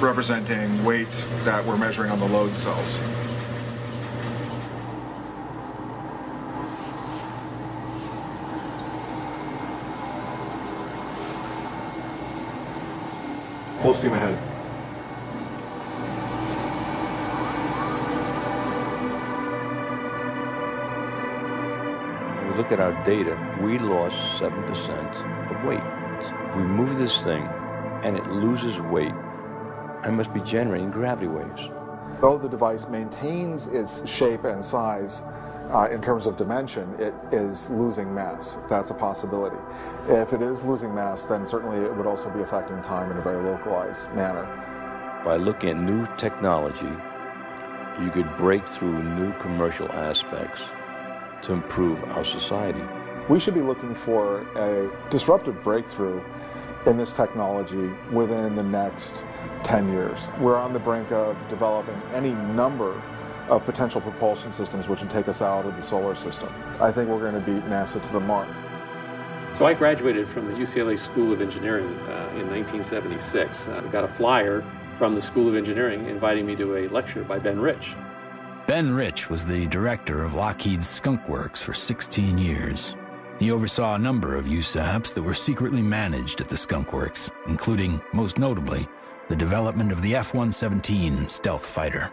[SPEAKER 27] representing weight that we're measuring on the load cells. Full steam ahead.
[SPEAKER 34] When we look at our data, we lost 7% of weight. If we move this thing and it loses weight, I must be generating gravity waves.
[SPEAKER 6] Though the device maintains its shape and size in terms of dimension, it is losing mass. That's a possibility. If it is losing mass, then certainly it would also be affecting time in a very localized manner.
[SPEAKER 34] By looking at new technology, you could break through new commercial aspects to improve our society.
[SPEAKER 6] We should be looking for a disruptive breakthrough in this technology within the next 10 years. We're on the brink of developing any number of potential propulsion systems which would take us out of the solar system. I think we're going to beat NASA to the mark.
[SPEAKER 19] So I graduated from the UCLA School of Engineering in 1976. I got a flyer from the School of Engineering inviting me to a lecture by Ben Rich.
[SPEAKER 1] Ben Rich was the director of Lockheed's Skunk Works for 16 years. He oversaw a number of USAPs that were secretly managed at the Skunk Works, including, most notably, the development of the F-117 stealth fighter.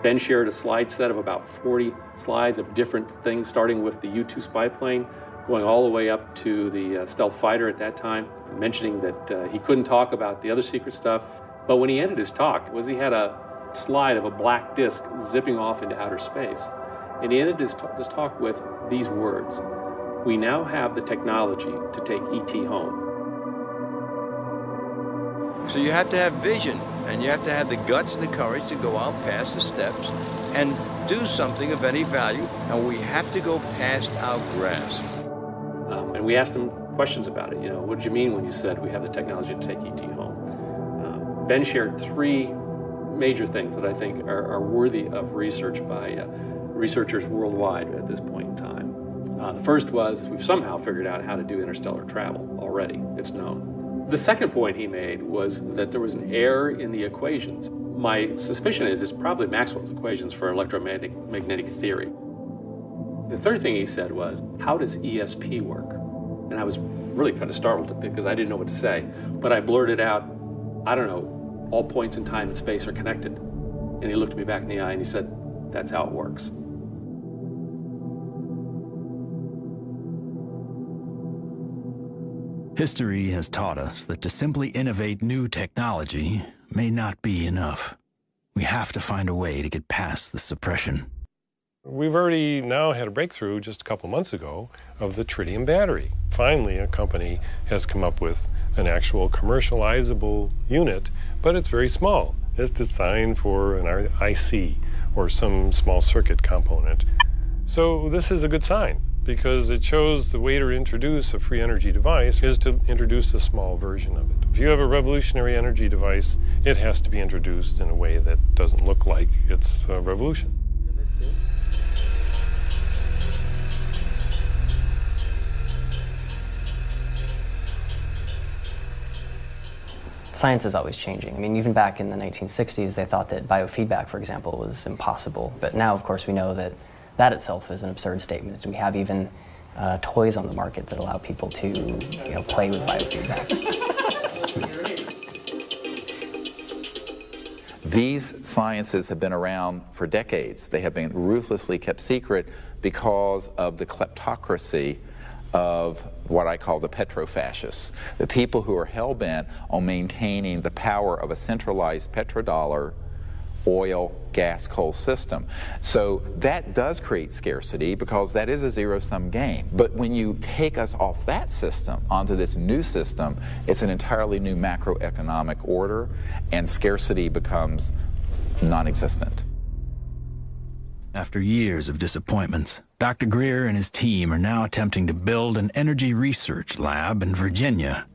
[SPEAKER 19] Ben shared a slide set of about 40 slides of different things, starting with the U-2 spy plane, going all the way up to the stealth fighter at that time, mentioning that he couldn't talk about the other secret stuff. But when he ended his talk, he had a slide of a black disc zipping off into outer space. And he ended his talk with these words: "We now have the technology to take ET home."
[SPEAKER 34] So you have to have vision, and you have to have the guts and the courage to go out past the steps and do something of any value, and we have to go past our grasp.
[SPEAKER 19] And we asked him questions about it. What did you mean when you said we have the technology to take ET home? Ben shared three major things that I think are worthy of research by researchers worldwide at this point in time. The first was we've somehow figured out how to do interstellar travel already. It's known. The second point he made was that there was an error in the equations. My suspicion is it's probably Maxwell's equations for electromagnetic theory. The third thing he said was, how does ESP work? And I was really kind of startled because I didn't know what to say. But I blurted out, I don't know, all points in time and space are connected. And he looked me back in the eye and he said, that's how it works.
[SPEAKER 1] History has taught us that to simply innovate new technology may not be enough. We have to find a way to get past the suppression.
[SPEAKER 33] We've already now had a breakthrough just a couple months ago of the tritium battery. Finally, a company has come up with an actual commercializable unit, but it's very small. It's designed for an IC or some small circuit component. So this is a good sign, because it shows the way to introduce a free energy device is to introduce a small version of it. If you have a revolutionary energy device, it has to be introduced in a way that doesn't look like it's a revolution.
[SPEAKER 7] Science is always changing. I mean, even back in the 1960s, they thought that biofeedback, for example, was impossible. But now, of course, we know that that itself is an absurd statement. We have even toys on the market that allow people to, play with biofeedback.
[SPEAKER 5] These sciences have been around for decades. They have been ruthlessly kept secret because of the kleptocracy of what I call the petrofascists, the people who are hell-bent on maintaining the power of a centralized petrodollar, oil, gas, coal system. So that does create scarcity because that is a zero-sum game. But when you take us off that system onto this new system, it's an entirely new macroeconomic order, and scarcity becomes non-existent.
[SPEAKER 1] After years of disappointments, Dr. Greer and his team are now attempting to build an energy research lab in Virginia,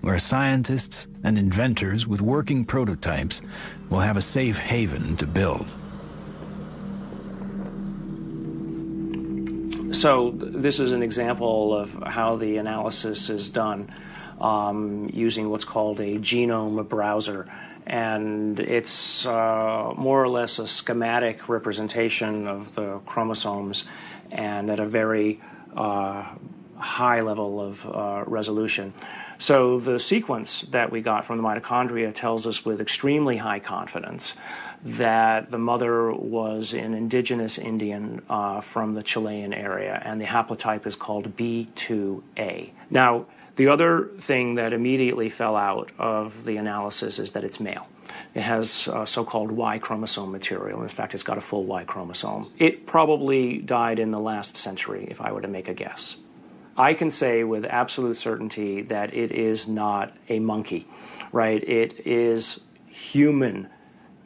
[SPEAKER 1] where scientists and inventors with working prototypes will have a safe haven to build.
[SPEAKER 14] So this is an example of how the analysis is done using what's called a genome browser. And it's more or less a schematic representation of the chromosomes and at a very high level of resolution. So the sequence that we got from the mitochondria tells us with extremely high confidence that the mother was an indigenous Indian from the Chilean area, and the haplotype is called B2A. Now, the other thing that immediately fell out of the analysis is that it's male. It has so-called Y chromosome material. In fact, it's got a full Y chromosome. It probably died in the last century, if I were to make a guess. I can say with absolute certainty that it is not a monkey, right? It is human,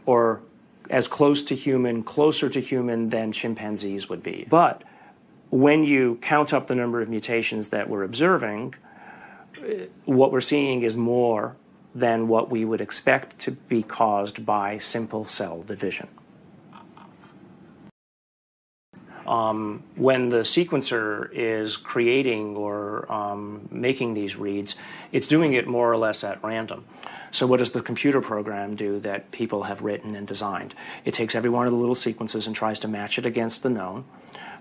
[SPEAKER 14] or as close to human, closer to human than chimpanzees would be. But when you count up the number of mutations that we're observing, what we're seeing is more than what we would expect to be caused by simple cell division. When the sequencer is creating or making these reads, it's doing it more or less at random. So what does the computer program do that people have written and designed? It takes every one of the little sequences and tries to match it against the known.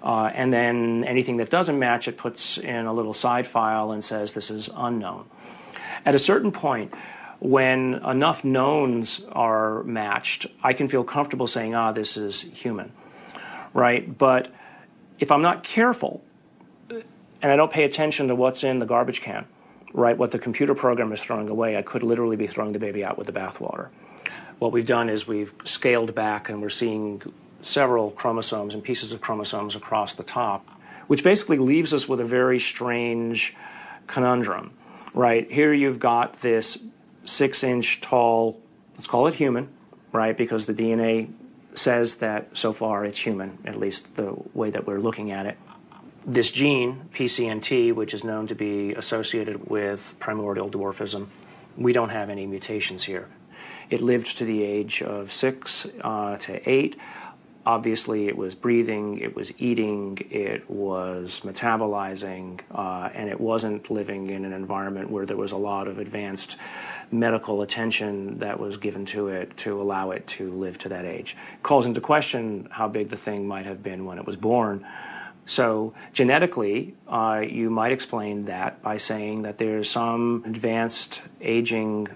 [SPEAKER 14] And then anything that doesn't match, it puts in a little side file and says this is unknown. At a certain point, when enough knowns are matched, I can feel comfortable saying, this is human, right? But if I'm not careful and I don't pay attention to what's in the garbage can, right, what the computer program is throwing away, I could literally be throwing the baby out with the bathwater. What we've done is we've scaled back and we're seeing several chromosomes and pieces of chromosomes across the top, which basically leaves us with a very strange conundrum, right? Here you've got this 6-inch tall, let's call it human, right, because the DNA says that so far it's human, at least the way that we're looking at it. This gene, PCNT, which is known to be associated with primordial dwarfism, we don't have any mutations here. It lived to the age of 6 to 8. Obviously, it was breathing, it was eating, it was metabolizing, and it wasn't living in an environment where there was a lot of advanced medical attention that was given to it to allow it to live to that age. It calls into question how big the thing might have been when it was born. So genetically, you might explain that by saying that there's some advanced aging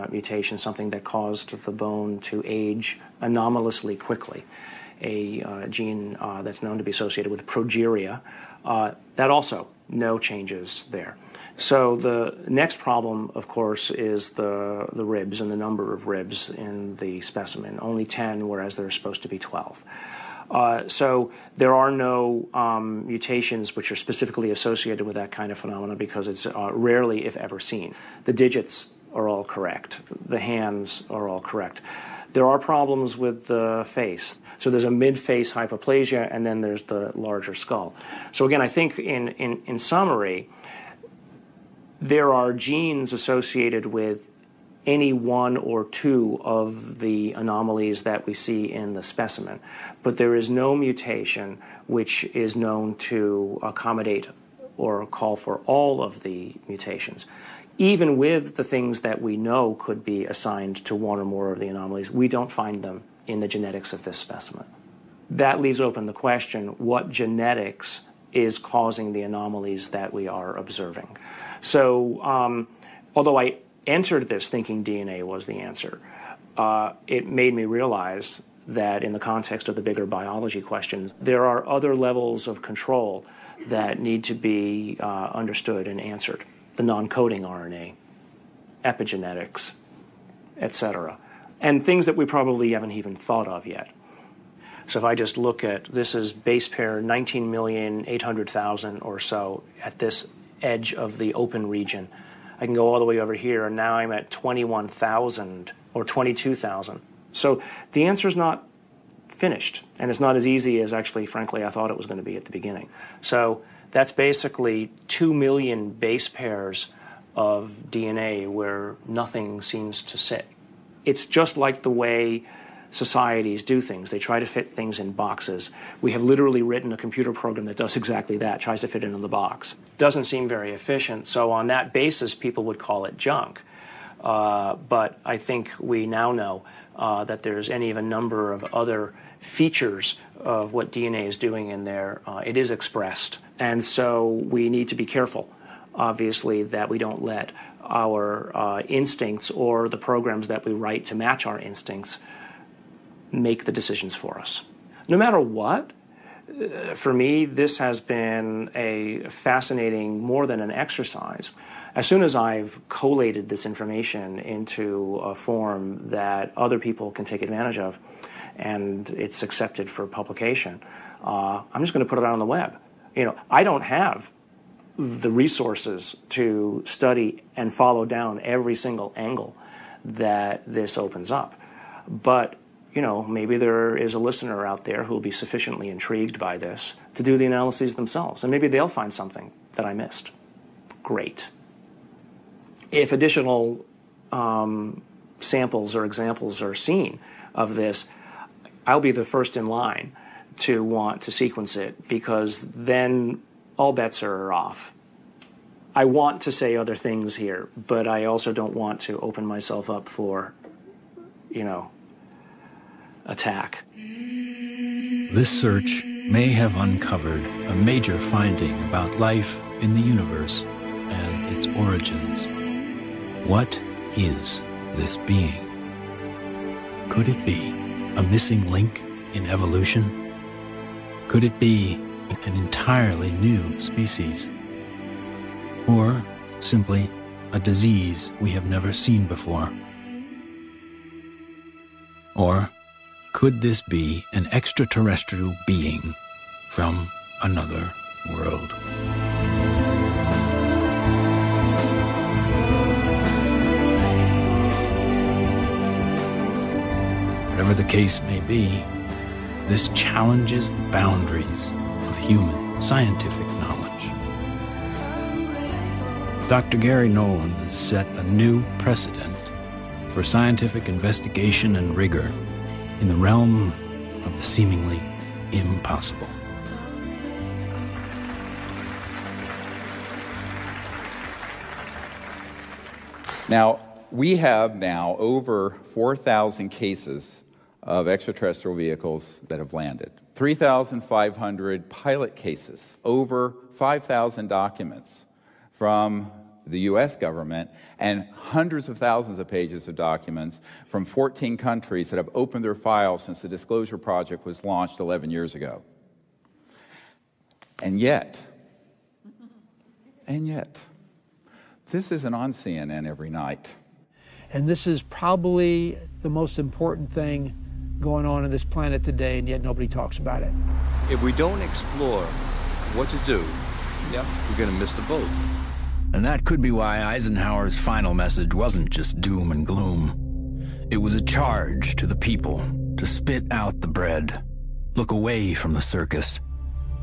[SPEAKER 14] mutation, something that caused the bone to age anomalously quickly. A gene that's known to be associated with progeria, that also no changes there. So the next problem, of course, is the ribs and the number of ribs in the specimen. Only 10, whereas there are supposed to be 12. So there are no mutations which are specifically associated with that kind of phenomena because it's rarely, if ever, seen. The digits are all correct. The hands are all correct. There are problems with the face. So there's a mid-face hypoplasia, and then there's the larger skull. So again, I think in summary, there are genes associated with any one or two of the anomalies that we see in the specimen, but there is no mutation which is known to accommodate or call for all of the mutations.
[SPEAKER 8] even with the things that we know could be assigned to one or more of the anomalies, we don't find them in the genetics of this specimen. That leaves open the question, what genetics is causing the anomalies that we are observing? So, although I entered this thinking DNA was the answer, it made me realize that in the context of the bigger biology questions, there are other levels of control that need to be understood and answered. The non-coding RNA, epigenetics, etc. And things that we probably haven't even thought of yet. So if I just look at, this is base pair 19,800,000 or so at this edge of the open region. I can go all the way over here, and now I'm at 21,000 or 22,000. So the answer's not finished, and it's not as easy as actually, frankly, I thought it was going to be at the beginning. So that's basically 2 million base pairs of DNA where nothing seems to sit. It's just like the way societies do things. They try to fit things in boxes. We have literally written a computer program that does exactly that, tries to fit it in the box. Doesn't seem very efficient, so on that basis, people would call it junk. But I think we now know that there's any of a number of other features of what DNA is doing in there. It is expressed. And so we need to be careful, obviously, that we don't let our instincts or the programs that we write to match our instincts make the decisions for us. No matter what, for me, this has been a fascinating, more than an exercise. As soon as I've collated this information into a form that other people can take advantage of, and it's accepted for publication, I'm just going to put it out on the web. You know, I don't have the resources to study and follow down every single angle that this opens up. But, you know, maybe there is a listener out there who will be sufficiently intrigued by this to do the analyses themselves, and maybe they'll find something that I missed. Great. If additional samples or examples are seen of this, I'll be the first in line to want to sequence it, because then all bets are off. I want to say other things here, but I also don't want to open myself up for, you know, attack.
[SPEAKER 1] This search may have uncovered a major finding about life in the universe and its origins. What is this being? Could it be a missing link in evolution? Could it be an entirely new species? Or simply a disease we have never seen before? Or could this be an extraterrestrial being from another world? Whatever the case may be, this challenges the boundaries of human scientific knowledge. Dr. Gary Nolan has set a new precedent for scientific investigation and rigor in the realm of the seemingly impossible.
[SPEAKER 2] Now, we have now over 4,000 cases of extraterrestrial vehicles that have landed, 3,500 pilot cases, over 5,000 documents from the U.S. government, and hundreds of thousands of pages of documents from 14 countries that have opened their files since the Disclosure Project was launched 11 years ago. And yet, this isn't on CNN every night.
[SPEAKER 14] And this is probably the most important thing going on this planet today, and yet nobody talks about it.
[SPEAKER 34] If we don't explore what to do, we're going to miss the boat.
[SPEAKER 1] And that could be why Eisenhower's final message wasn't just doom and gloom. It was a charge to the people to spit out the bread, look away from the circus,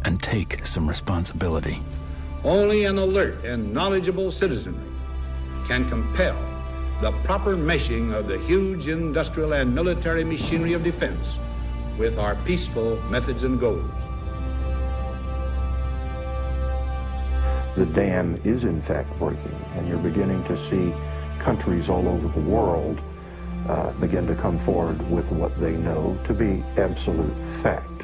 [SPEAKER 1] and take some responsibility.
[SPEAKER 10] Only an alert and knowledgeable citizenry can compel the proper meshing of the huge industrial and military machinery of defense with our peaceful methods and goals.
[SPEAKER 9] the dam is in fact breaking, and you're beginning to see countries all over the world begin to come forward with what they know to be absolute fact.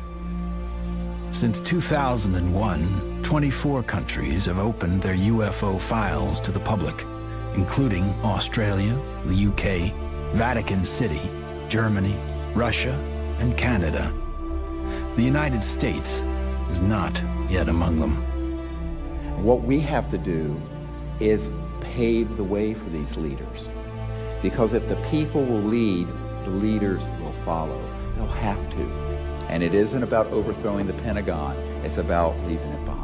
[SPEAKER 1] Since 2001, 24 countries have opened their UFO files to the public, including Australia, the UK, Vatican City, Germany, Russia, and Canada. The United States is not yet among them.
[SPEAKER 5] What we have to do is pave the way for these leaders. Because if the people will lead, the leaders will follow. They'll have to. And it isn't about overthrowing the Pentagon, it's about leaving it behind.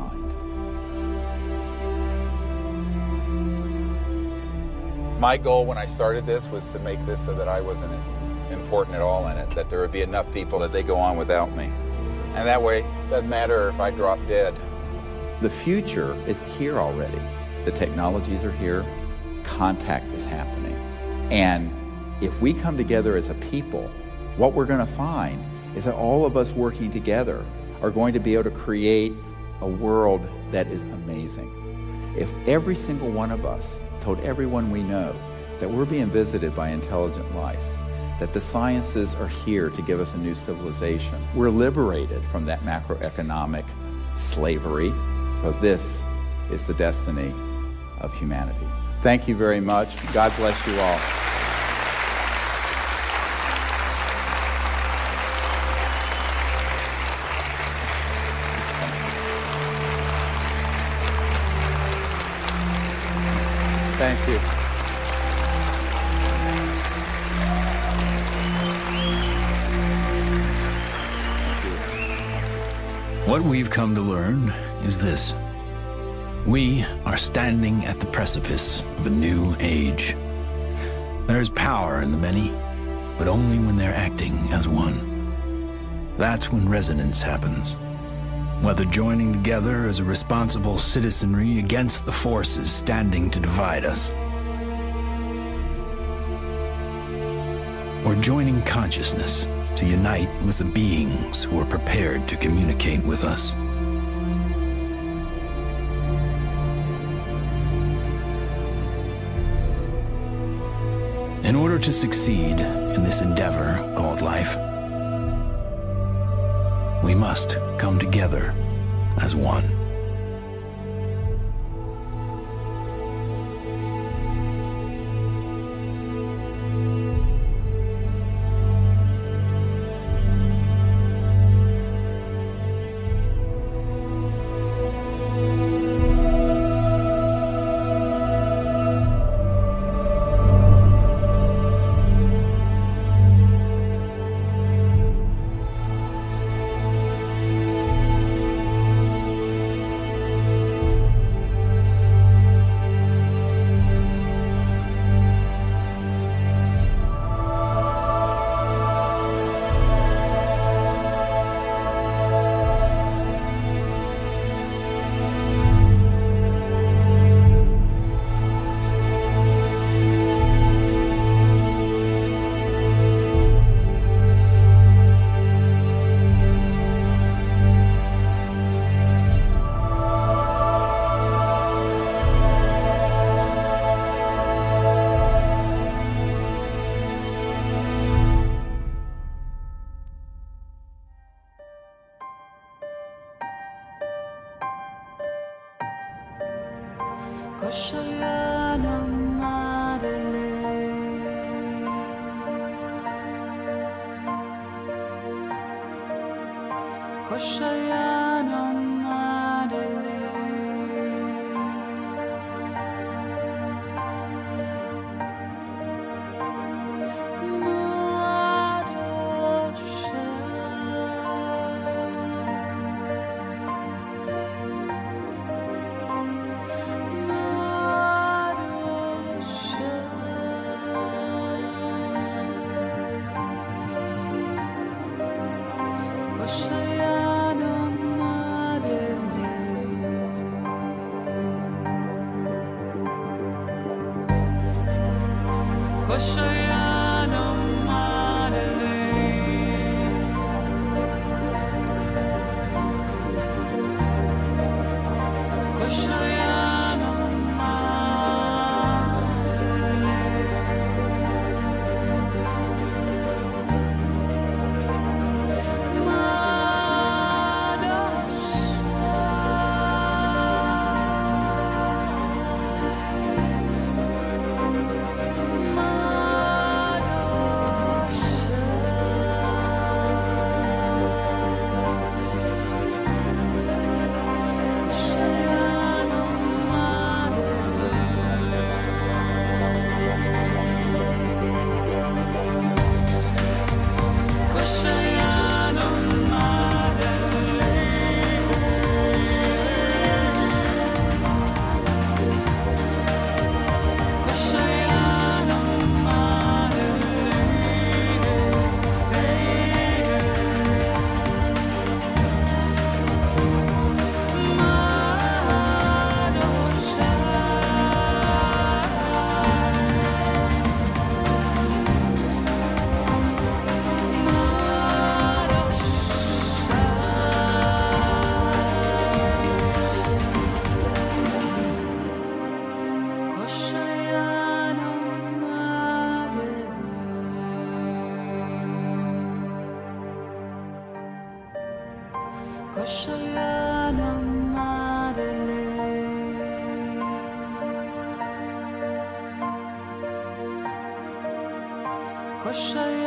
[SPEAKER 5] My goal when I started this was to make this so that I wasn't important at all in it, that there would be enough people that they go on without me. And that way, it doesn't matter if I drop dead. The future is here already. The technologies are here, contact is happening. And if we come together as a people, what we're going to find is that all of us working together are going to be able to create a world that is amazing. If every single one of us told everyone we know that we're being visited by intelligent life, that the sciences are here to give us a new civilization, we're liberated from that macroeconomic slavery, but this is the destiny of humanity. Thank you very much. God bless you all. Thank you.
[SPEAKER 1] What we've come to learn is this. We are standing at the precipice of a new age. There is power in the many, but only when they're acting as one. That's when resonance happens. Whether joining together as a responsible citizenry against the forces standing to divide us, or joining consciousness to unite with the beings who are prepared to communicate with us. In order to succeed in this endeavor called life, we must come together as one.
[SPEAKER 4] Koşayan shine.